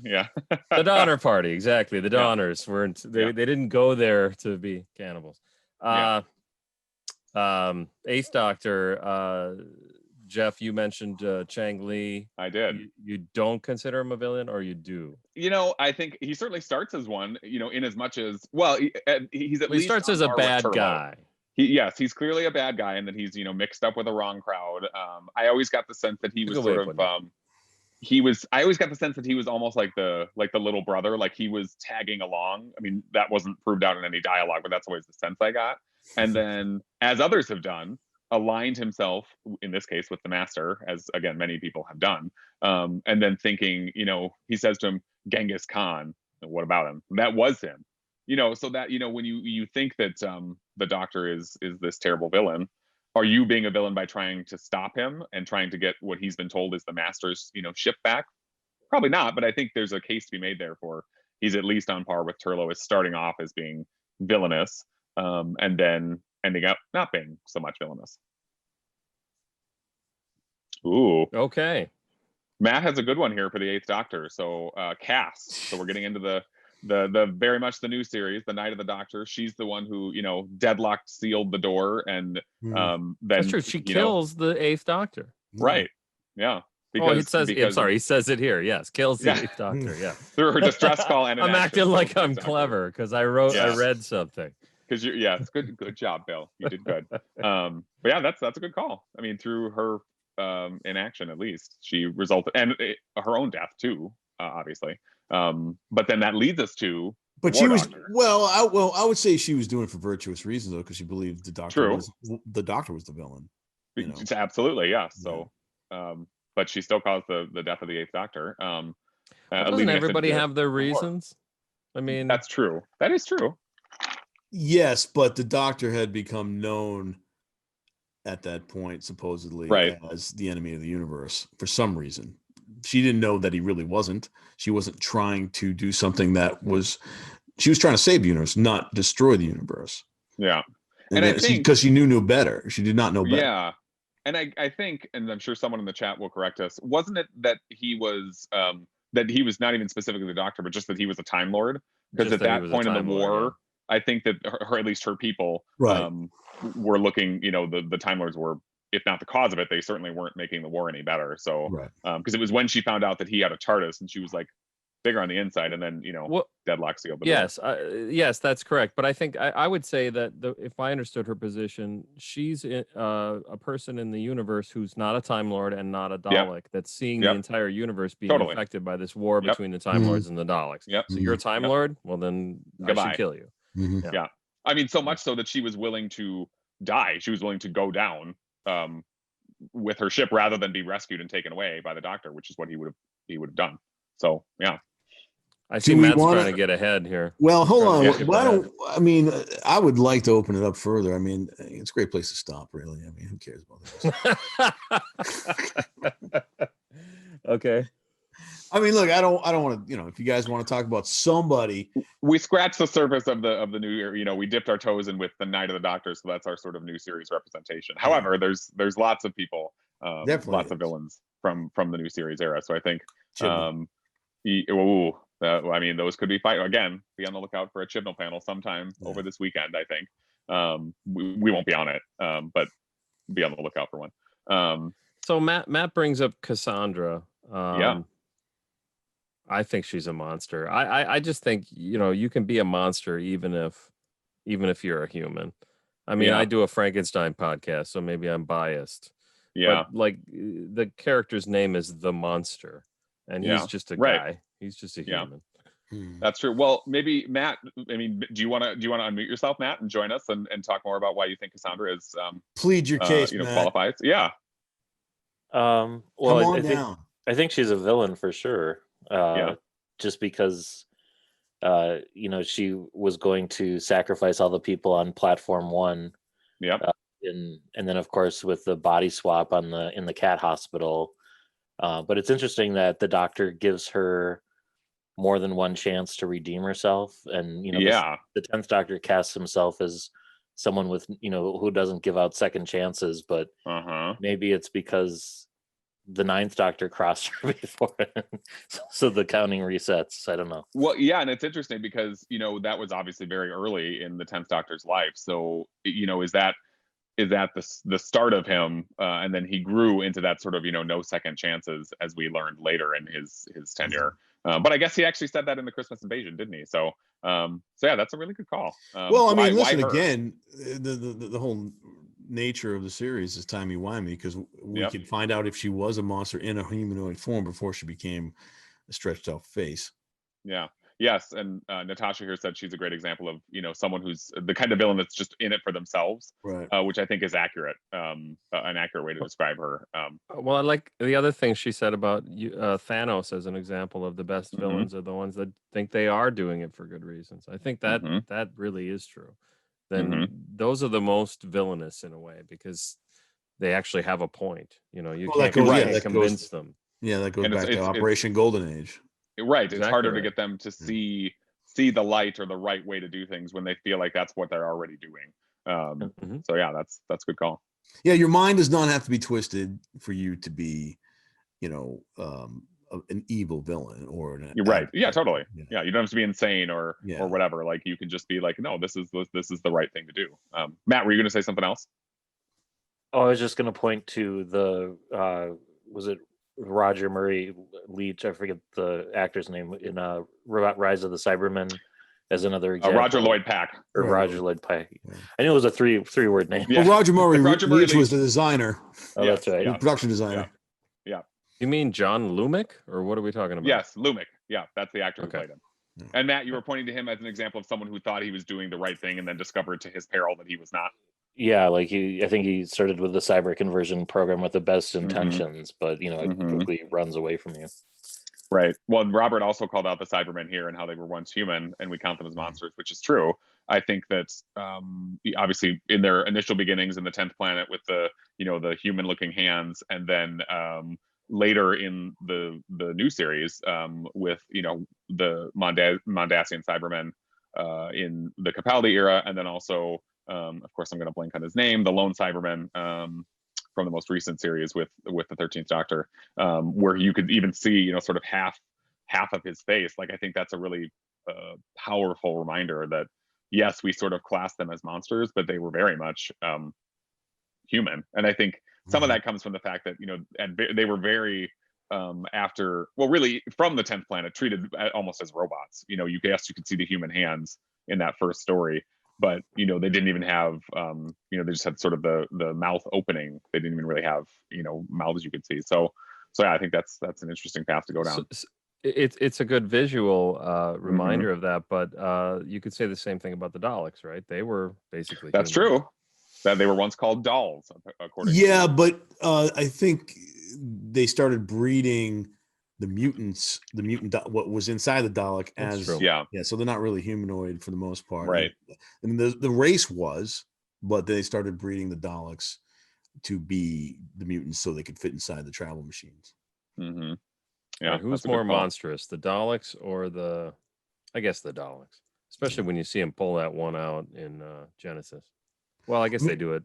Yeah. The Donner Party, exactly. The Donners weren't they didn't go there to be cannibals. Eighth Doctor, Jeff, you mentioned Chang Li. I did. You don't consider him a villain, or you do? I think he certainly starts as one, in as much as, he's at least he starts as a bad guy. He's clearly a bad guy, and that he's, mixed up with the wrong crowd. I always got the sense that he was sort of, I always got the sense that he was almost like the little brother, like he was tagging along. I mean, that wasn't proved out in any dialogue, but that's always the sense I got. And then, as others have done, aligned himself, in this case, with the Master, as again, many people have done. And then thinking, he says to him, Genghis Khan, what about him? That was him. So that, when you think that the Doctor is this terrible villain, are you being a villain by trying to stop him and trying to get what he's been told is the Master's, ship back? Probably not, but I think there's a case to be made there for he's at least on par with Turlough as starting off as being villainous, and then ending up not being so much villainous. Ooh. Okay. Matt has a good one here for the Eighth Doctor. So cast. So we're getting into the very much the new series, The Night of the Doctor. She's the one who, deadlocked, sealed the door, and then that's true. She kills the Eighth Doctor. Right. Yeah. Because, he says it here. Yes, kills the Eighth Doctor. Yeah. Through her distress call and I'm acting like I'm clever because I read something. because it's good job, Bill. You did good. But yeah, that's a good call. I mean, through her inaction, at least she resulted, and her own death too, obviously. But then that leads us to. But she was I would say she was doing it for virtuous reasons, though, because she believed the doctor was the villain. You know? Absolutely, yeah. So, but she still caused the death of the Eighth Doctor. Doesn't everybody have their reasons? I mean, that's true. That is true. Yes, but the Doctor had become known at that point, supposedly, as the enemy of the universe for some reason. She didn't know that he really wasn't. She wasn't trying to do something she was trying to save the universe, not destroy the universe. Yeah. And I think because she knew better. She did not know better. Yeah. And I think, and I'm sure someone in the chat will correct us, wasn't it that he was not even specifically the Doctor, but just that he was a Time Lord? Because at that point in the war, I think that or at least her people were looking, the Time Lords were, if not the cause of it, they certainly weren't making the war any better. So, because it was when she found out that he had a TARDIS, and she was like bigger on the inside, and then deadlock sealed the door. Yes, that's correct. But I think I would say that if I understood her position, she's a person in the universe who's not a Time Lord and not a Dalek, that's seeing the entire universe being affected by this war between the Time Lords and the Daleks. So you're a Time Lord? Well, then I should kill you. Yeah. I mean, so much so that she was willing to die. She was willing to go down with her ship rather than be rescued and taken away by the Doctor, which is what he would have done. So yeah. I see Matt's trying to get ahead here. Well, hold on. I would like to open it up further. I mean, it's a great place to stop, really. I mean, who cares about this? Okay. I mean, look, I don't want to, if you guys want to talk about somebody. We scratched the surface of the new year. We dipped our toes in with the Night of the Doctor, so that's our sort of new series representation. However, there's lots of people, lots of villains from the new series era. So I think those could be fight again. Be on the lookout for a Chibnall panel sometime over this weekend. I think we won't be on it, but be on the lookout for one. So Matt brings up Cassandra. I think she's a monster. I just think you can be a monster even if you're a human. I mean, I do a Frankenstein podcast, so maybe I'm biased. Yeah, but like the character's name is the Monster, and he's just a guy. He's just a human. That's true. Well, maybe Matt. I mean, do you want to unmute yourself, Matt, and join us and talk more about why you think Cassandra is plead your case, Matt. Qualifies? Yeah. Well, I think she's a villain for sure. Just because she was going to sacrifice all the people on platform 1. And then of course with the body swap in the cat hospital. But it's interesting that the Doctor gives her more than one chance to redeem herself, and the 10th Doctor casts himself as someone with who doesn't give out second chances, but maybe it's because the 9th Doctor crossed her before, so the counting resets. I don't know. Well, yeah, and it's interesting because that was obviously very early in the 10th Doctor's life. So is that the start of him, and then he grew into that sort of no second chances, as we learned later in his tenure. But I guess he actually said that in the Christmas Invasion, didn't he? So yeah, that's a really good call. Well, I mean, listen again, the whole nature of the series is timey-wimey, because we could find out if she was a monster in a humanoid form before she became a stretched out face. Yeah. Yes, and Natasha here said she's a great example of someone who's the kind of villain that's just in it for themselves, right? Which I think is accurate, an accurate way to describe her. Well, I like the other thing she said about Thanos as an example of the best villains are the ones that think they are doing it for good reasons. I think that that really is true. Then those are the most villainous in a way, because they actually have a point. You can't convince them. Yeah, that goes back to Operation Golden Age. Right. Exactly. It's harder to get them to see the light or the right way to do things when they feel like that's what they're already doing. So yeah, that's a good call. Yeah, your mind does not have to be twisted for you to be, an evil villain or You're right. Yeah, totally. Yeah, you don't have to be insane or whatever. Like, you can just be like, no, this is the right thing to do. Matt, were you going to say something else? Oh, I was just going to point to the was it Roger Murray Leach? I forget the actor's name in Rise of the Cybermen. as another example. Roger Lloyd Pack. Or Roger Lloyd Pack. I knew it was a three-word name. Well, Roger Murray Leach was the designer. Oh, that's right. The production designer. Yeah. You mean John Lumick, or what are we talking about? Yes, Lumick. Yeah, that's the actor who played him. And Matt, you were pointing to him as an example of someone who thought he was doing the right thing and then discovered to his peril that he was not. Yeah, like I think he started with the cyber conversion program with the best intentions, but it quickly runs away from you. Right. Well, Robert also called out the Cybermen here and how they were once human, and we count them as monsters, which is true. I think that obviously in their initial beginnings in the 10th Planet with the the human-looking hands, and then later in the new series with the Mondasian Cybermen in the Capaldi era, and then also of course I'm going to blank on his name, the Lone Cybermen from the most recent series with the 13th Doctor, where you could even see sort of half of his face. Like, I think that's a really powerful reminder that yes, we sort of class them as monsters, but they were very much human. And I think some of that comes from the fact that they were very really from the 10th Planet treated almost as robots. You could see the human hands in that first story, but they didn't even have they just had sort of the mouth opening. They didn't even really have mouths you could see. So yeah, I think that's an interesting path to go down. It's a good visual reminder of that, but you could say the same thing about the Daleks, right? They were basically that's human. True. That they were once called dolls, according. Yeah, but I think they started breeding the mutants, what was inside the Dalek as so they're not really humanoid for the most part, right? I mean, the race was, but they started breeding the Daleks to be the mutants so they could fit inside the travel machines. Mm-hmm. Yeah, right, who's more monstrous, the Daleks or I guess the Daleks, especially when you see him pull that one out in Genesis. Well, I guess they do it.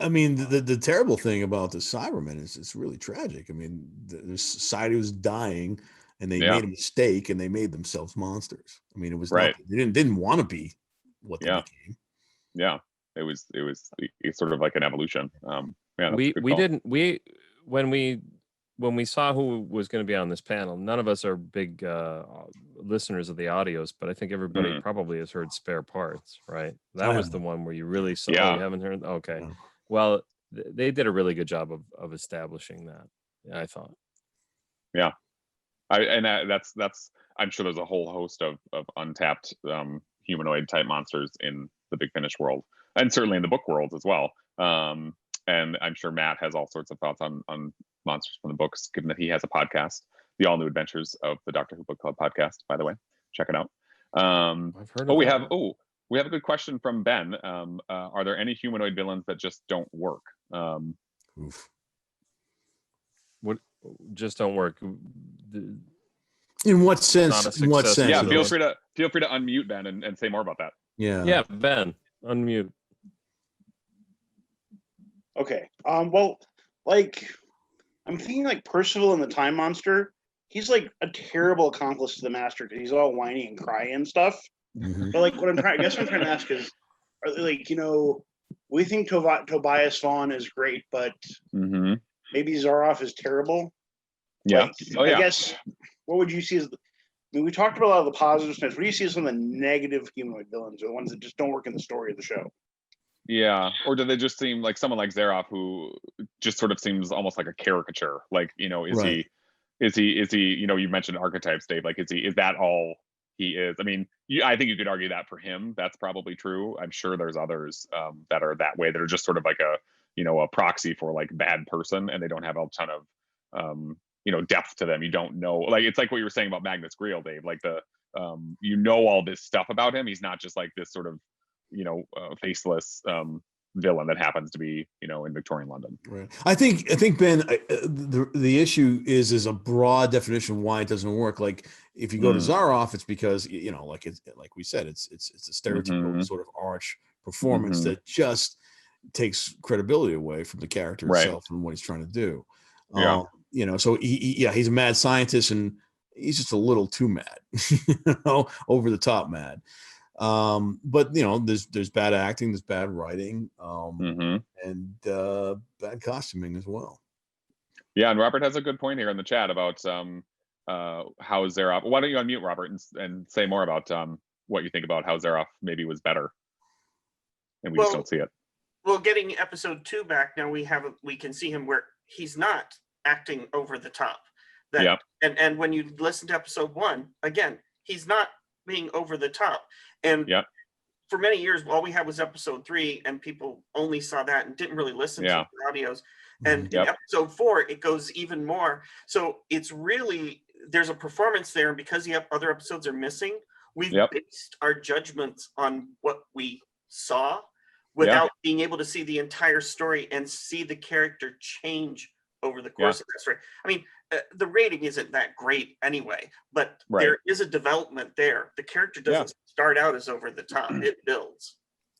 I mean, the terrible thing about the Cybermen is it's really tragic. I mean, the society was dying, and they made a mistake, and they made themselves monsters. I mean, it was not, they didn't want to be what they became. Yeah, it was sort of like an evolution. When we saw who was going to be on this panel, none of us are big listeners of the audios, but I think everybody probably has heard Spare Parts, right? That was the one where you really saw. Oh, you haven't heard? Okay. No. Well, they did a really good job of establishing that, I thought. Yeah. That's I'm sure there's a whole host of untapped humanoid type monsters in the Big Finish world, and certainly in the book world as well. And I'm sure Matt has all sorts of thoughts on monsters from the books, given that he has a podcast, the All New Adventures of the Doctor Who Book Club podcast, by the way. Check it out. I've heard of that. We have a good question from Ben. Are there any humanoid villains that just don't work? What just don't work? In what sense? In what sense? Yeah, feel free to unmute Ben and say more about that. Yeah, Ben, unmute. Okay. Well, like, I'm thinking like Percival and the Time Monster. He's like a terrible accomplice to the Master because he's all whiny and crying and stuff. Mm-hmm. But like, what I'm trying to ask is, are they like, we think Tobias Vaughn is great, but maybe Zaroff is terrible. Yeah. Like, I guess what would you see as? We talked about a lot of the positives. What do you see as some of the negative humanoid villains, or the ones that just don't work in the story of the show? Yeah, or do they just seem like someone like Zaroff, who just sort of seems almost like a caricature? Like, is he? You mentioned archetypes, Dave. Like, is that all he is? I mean, I think you could argue that for him, that's probably true. I'm sure there's others that are that way, that are just sort of like a proxy for like bad person, and they don't have a ton of depth to them. You don't know, like, it's like what you were saying about Magnus Greel, Dave. Like all this stuff about him. He's not just like this sort of faceless villain that happens to be in Victorian London. Right. I think Ben, the issue is a broad definition why it doesn't work. Like, if you go to Zaroff, it's because like we said, it's a stereotypical sort of arch performance that just takes credibility away from the character itself and what he's trying to do. So he's a mad scientist, and he's just a little too mad, over the top mad. But there's bad acting, there's bad writing, and bad costuming as well. Yeah, and Robert has a good point here in the chat about how Zaroff. Why don't you unmute, Robert, and say more about what you think about how Zaroff maybe was better, and we just don't see it. Well, getting episode 2 back now, we can see him where he's not acting over the top. And when you listen to episode 1, again, he's not being over the top. And for many years, all we had was episode 3, and people only saw that and didn't really listen to the audios. And in episode 4, it goes even more. So it's really, there's a performance there, and because the other episodes are missing, we've based our judgments on what we saw without being able to see the entire story and see the character change over the course of that story. I mean, the rating isn't that great anyway, but there is a development there. The character doesn't start out as over the top; it builds.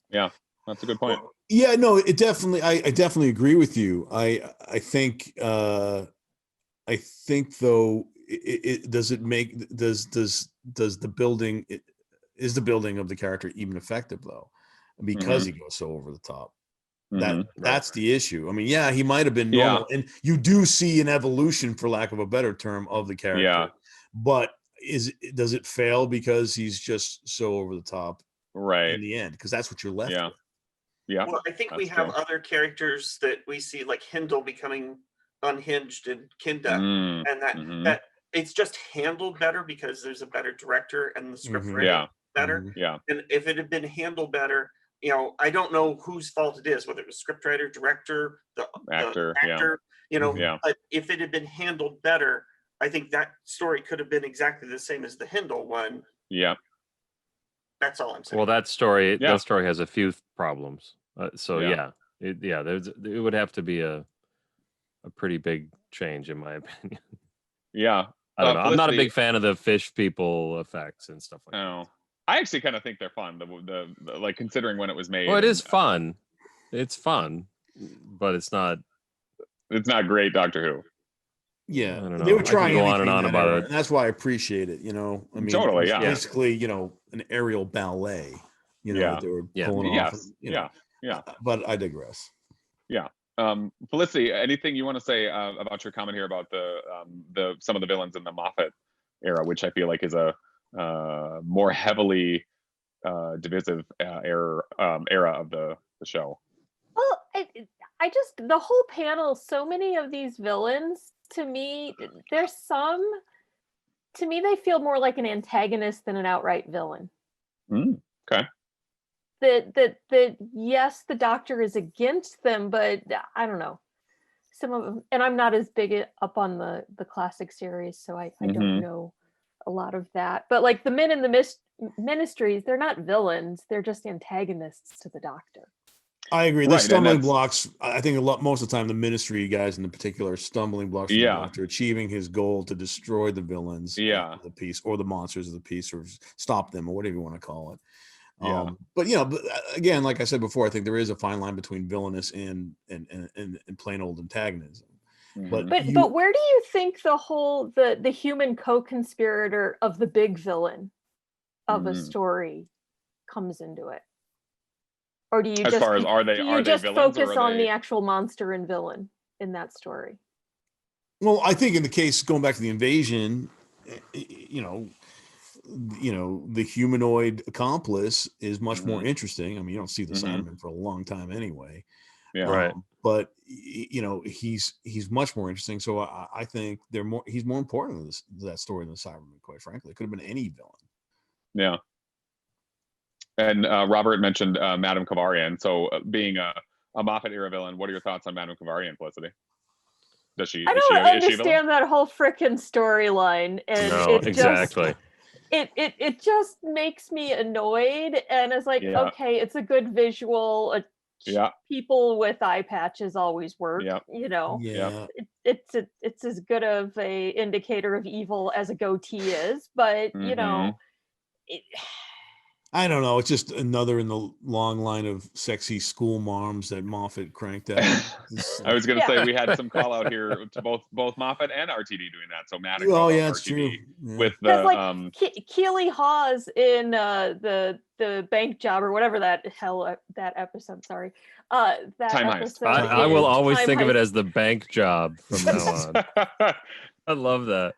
Yeah, that's a good point. Well, yeah, no, it definitely. I definitely agree with you. I think though, does the building is the building of the character even effective though, because he goes so over the top. That's the issue. I mean, he might have been normal, and you do see an evolution, for lack of a better term, of the character. But does it fail because he's just so over the top in the end? Because that's what you're left with. Well, I think we have other characters that we see, like Hindle becoming unhinged and Kinda, and that it's just handled better because there's a better director and the script writing better. And if it had been handled better, I don't know whose fault it is, whether it was scriptwriter, director, the actor, but if it had been handled better, I think that story could have been exactly the same as the Hindle one. That's all I'm saying. Well, that story has a few problems. It would have to be a pretty big change, in my opinion. I don't know. I'm not a big fan of the fish people effects and stuff like that. I actually kind of think they're fun. The like, considering when it was made. Well, it is fun. It's fun, but it's not great Doctor Who. Yeah, I don't know. They were trying to go on and on about it, and that's why I appreciate it. I mean, totally, basically, an aerial ballet. That they were pulling off. But I digress. Felicity, anything you want to say about your comment here about the some of the villains in the Moffat era, which I feel like is a more heavily divisive era of the show? Well, I just, the whole panel, so many of these villains, to me, they feel more like an antagonist than an outright villain. Okay. That yes, the Doctor is against them, but I don't know. Some of them, and I'm not as big up on the classic series, so I don't know a lot of that. But like the men in the ministries, they're not villains; they're just antagonists to the Doctor. I agree. The stumbling blocks. I think most of the time, the Ministry guys in particular are stumbling blocks for the Doctor achieving his goal to destroy the villains of the piece, or the monsters of the piece, or stop them, or whatever you want to call it. But again, like I said before, I think there is a fine line between villainous and plain old antagonism. But where do you think the human co-conspirator of the big villain of a story comes into it? Or do you just focus on the actual monster and villain in that story? Well, I think in the case, going back to the invasion, the humanoid accomplice is much more interesting. I mean, you don't see the Cybermen for a long time anyway. But he's much more interesting. So I think he's more important to that story than the Cybermen, quite frankly. It could have been any villain. And Robert mentioned Madame Kavarian. So being a Moffat era villain, what are your thoughts on Madame Kavarian, Felicity? I don't understand that whole frickin' storyline, and it just makes me annoyed. And it's like, okay, it's a good visual. People with eye patches always work. It's as good of a indicator of evil as a goatee is, but I don't know. It's just another in the long line of sexy school moms that Moffat cranked out. I was going to say we had some call out here to both Moffat and RTD doing that. So Matt, it's true. With the Keely Hawes in the bank job or whatever that episode. Sorry, that Time episode. I will always think of it as the bank job from now on. I love that.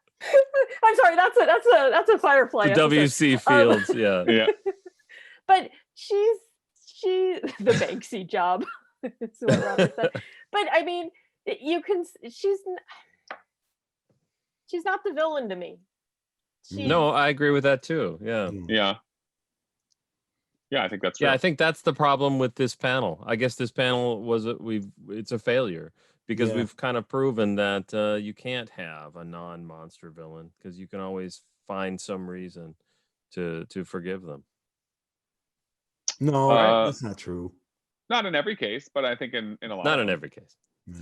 I'm sorry, that's a Firefly The episode. WC Fields, yeah. Yeah. But she the Banksy job. Is what Robert said. But I mean, you can. She's not the villain to me. No, I agree with that too. Yeah. Yeah. Yeah, I think that's true. Yeah, I think that's the problem with this panel. I guess this panel it's a failure because we've kind of proven that you can't have a non-monster villain because you can always find some reason to forgive them. No, that's not true. Not in every case, but I think in a lot. Not of in them. every case. Yeah.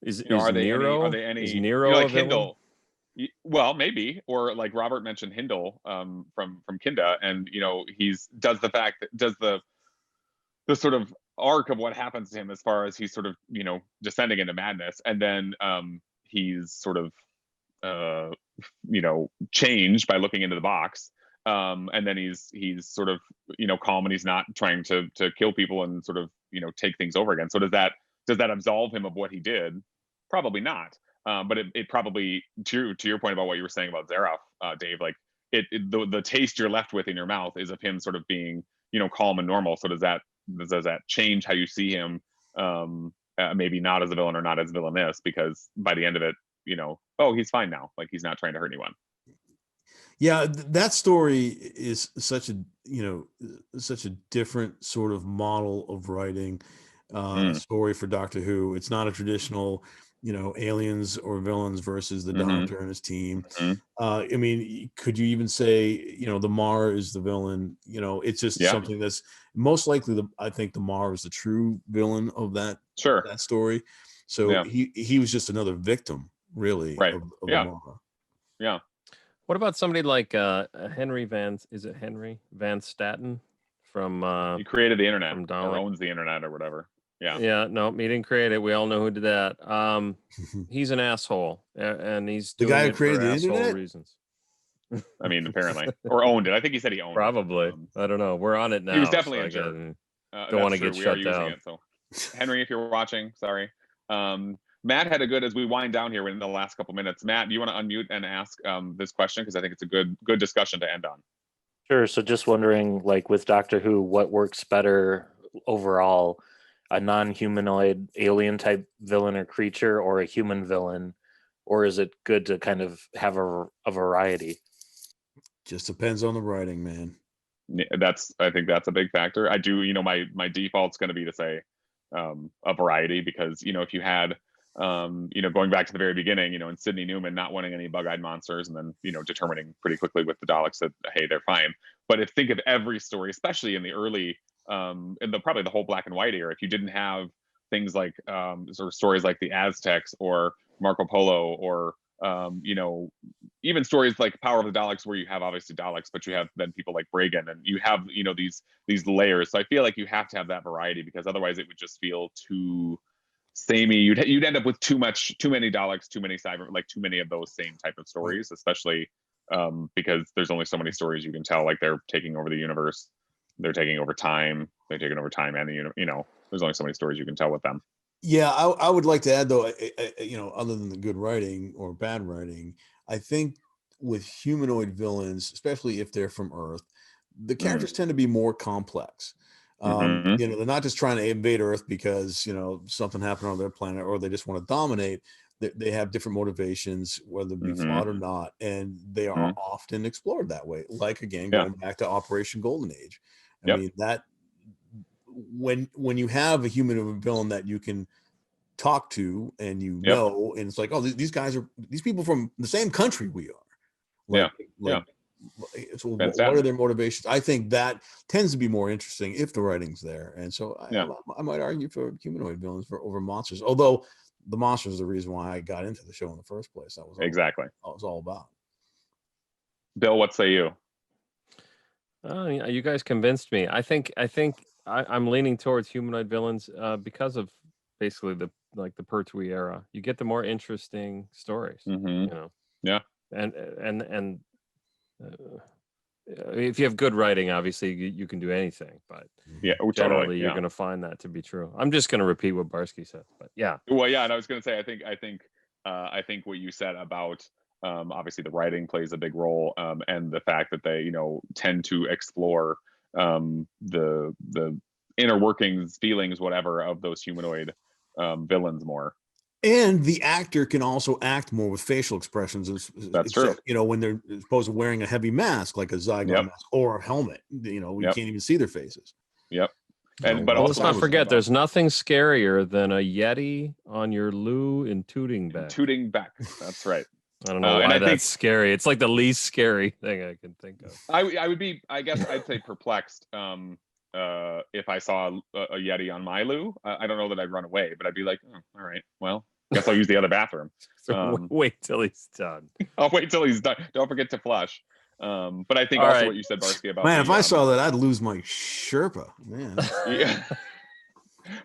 Is are Nero? They any? Is Nero like a villain? Hindle? Well, maybe, or like Robert mentioned Hindle from Kinda, and does the sort of arc of what happens to him as far as he's sort of descending into madness, and then he's sort of changed by looking into the box, and then he's sort of calm, and he's not trying to kill people and sort of take things over again. So does that absolve him of what he did? Probably not. But it probably, to your point about what you were saying about Zaroff, Dave, like the taste you're left with in your mouth is of him sort of being calm and normal. So does that change how you see him? Maybe not as a villain or not as villainous, because by the end of it, he's fine now. Like he's not trying to hurt anyone. Yeah, that story is such a different sort of model of writing story for Doctor Who. It's not a traditional, aliens or villains versus the Doctor and his team. I mean, could you even say, the Mar is the villain? It's just something that's most likely I think the Mar is the true villain of that story. So he was just another victim, really, of the Mar. Yeah. What about somebody like Henry Van Staten from he created the internet or owns the internet or whatever. Yeah, no, he didn't create it. We all know who did that. He's an asshole, and he's the doing guy who it created for the asshole internet reasons. I mean, apparently, or owned it. I think he said he owned Probably. it. I don't know. We're on it now. He was definitely so insured. Don't want to get shut down. So, Henry, if you're watching, sorry. Matt had as we wind down here in the last couple minutes. Matt, do you want to unmute and ask this question, because I think it's a good discussion to end on. Sure. So just wondering, like with Doctor Who, what works better overall? A non-humanoid alien type villain or creature, or a human villain, or is it good to kind of have a variety? Just depends on the writing, man. I think that's a big factor. I do, my default's going to be to say a variety, because if you had going back to the very beginning, and Sidney Newman not wanting any bug-eyed monsters, and then determining pretty quickly with the Daleks that hey, they're fine. But think of every story, especially in the early in probably the whole black and white era, if you didn't have things like sort of stories like the Aztecs or Marco Polo, or even stories like Power of the Daleks, where you have obviously Daleks, but you have then people like Bragan, and you have these layers. So I feel like you have to have that variety, because otherwise it would just feel too samey. You'd end up with too many Daleks, too many Cybermen, like too many of those same type of stories, especially because there's only so many stories you can tell. Like they're taking over the universe, they're taking over time, and there's only so many stories you can tell with them. Yeah, I would like to add though, other than the good writing or bad writing, I think with humanoid villains, especially if they're from Earth, the characters tend to be more complex. They're not just trying to invade Earth because something happened on their planet, or they just want to dominate. They have different motivations, whether it be flawed or not, and they are often explored that way. Like again, going back to Operation Golden Age. I mean that when you have a human villain that you can talk to and and it's like, oh, these people from the same country we are. So what are their motivations? I think that tends to be more interesting if the writing's there. And so I might argue for humanoid villains over monsters, although the monsters is the reason why I got into the show in the first place. That was all about. Bill, what say you? You guys convinced me. I think I'm leaning towards humanoid villains because of basically the Pertwee era. You get the more interesting stories. And if you have good writing, obviously you can do anything. But generally, you're going to find that to be true. I'm just going to repeat what Barsky said. But and I was going to say, I think what you said about Obviously, the writing plays a big role, and the fact that they, tend to explore the inner workings, feelings, whatever, of those humanoid villains more. And the actor can also act more with facial expressions. That's true. When they're supposed to wearing a heavy mask, like a Zygon mask or a helmet, we can't even see their faces. Yep. But let's not forget, there's nothing scarier than a Yeti on your loo in Tootingbeck. Tootingbeck. That's right. I don't know why that's scary. It's like the least scary thing I can think of. I would be, I guess I'd say perplexed if I saw a Yeti on my loo. I don't know that I'd run away, but I'd be like, oh, all right, well, guess I'll use the other bathroom. So wait till he's done. I'll wait till he's done. Don't forget to flush. But I think what you said, Barsky, about if I saw that, I'd lose my Sherpa, man. Yeah.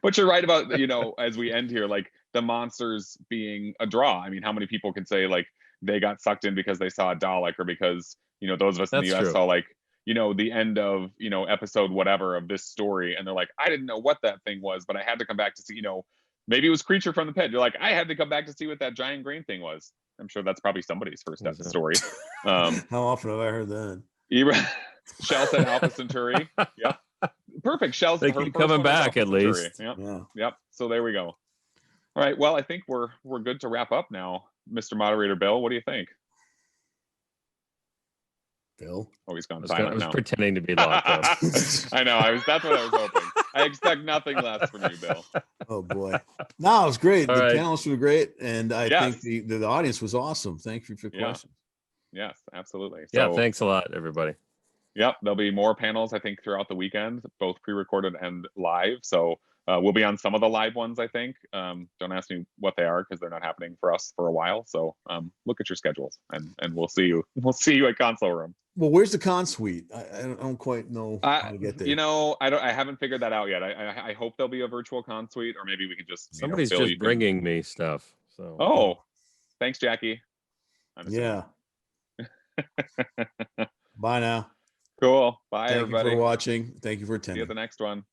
But you're right about, as we end here, like the monsters being a draw. I mean, how many people can say like they got sucked in because they saw a Dalek, or because, those of us in the US saw like, the end of, episode whatever of this story, and they're like, I didn't know what that thing was, but I had to come back to see, maybe it was Creature from the Pit. You're like, I had to come back to see what that giant green thing was. I'm sure that's probably somebody's first story. How often have I heard that? Shell said Alpha Centauri. Yep. Perfect. Shell's they keep coming back at least. Yep. Yep. So there we go. All right. Well, I think we're good to wrap up now. Mr. Moderator Bill, what do you think? Bill? Oh, he's gone silent now. I was pretending to be locked up. I know. That's what I was hoping. I expect nothing less from you, Bill. Oh boy. No, it was great. All the right. panelists were great, and I think the audience was awesome. Thank you for the questions. Yes, absolutely. So, thanks a lot, everybody. Yep, there'll be more panels, I think, throughout the weekend, both pre-recorded and live. So we'll be on some of the live ones, I think. Don't ask me what they are, because they're not happening for us for a while. So look at your schedules, and we'll see you. We'll see you at Console Room. Well, where's the con suite? I don't quite know how to get there. I haven't figured that out yet. I hope there'll be a virtual con suite, or maybe we could just somebody's just bringing me stuff. So thanks, Jackie. Yeah. Bye now. Cool. Bye, Thank everybody. you for watching. Thank you for attending. See you at the next one.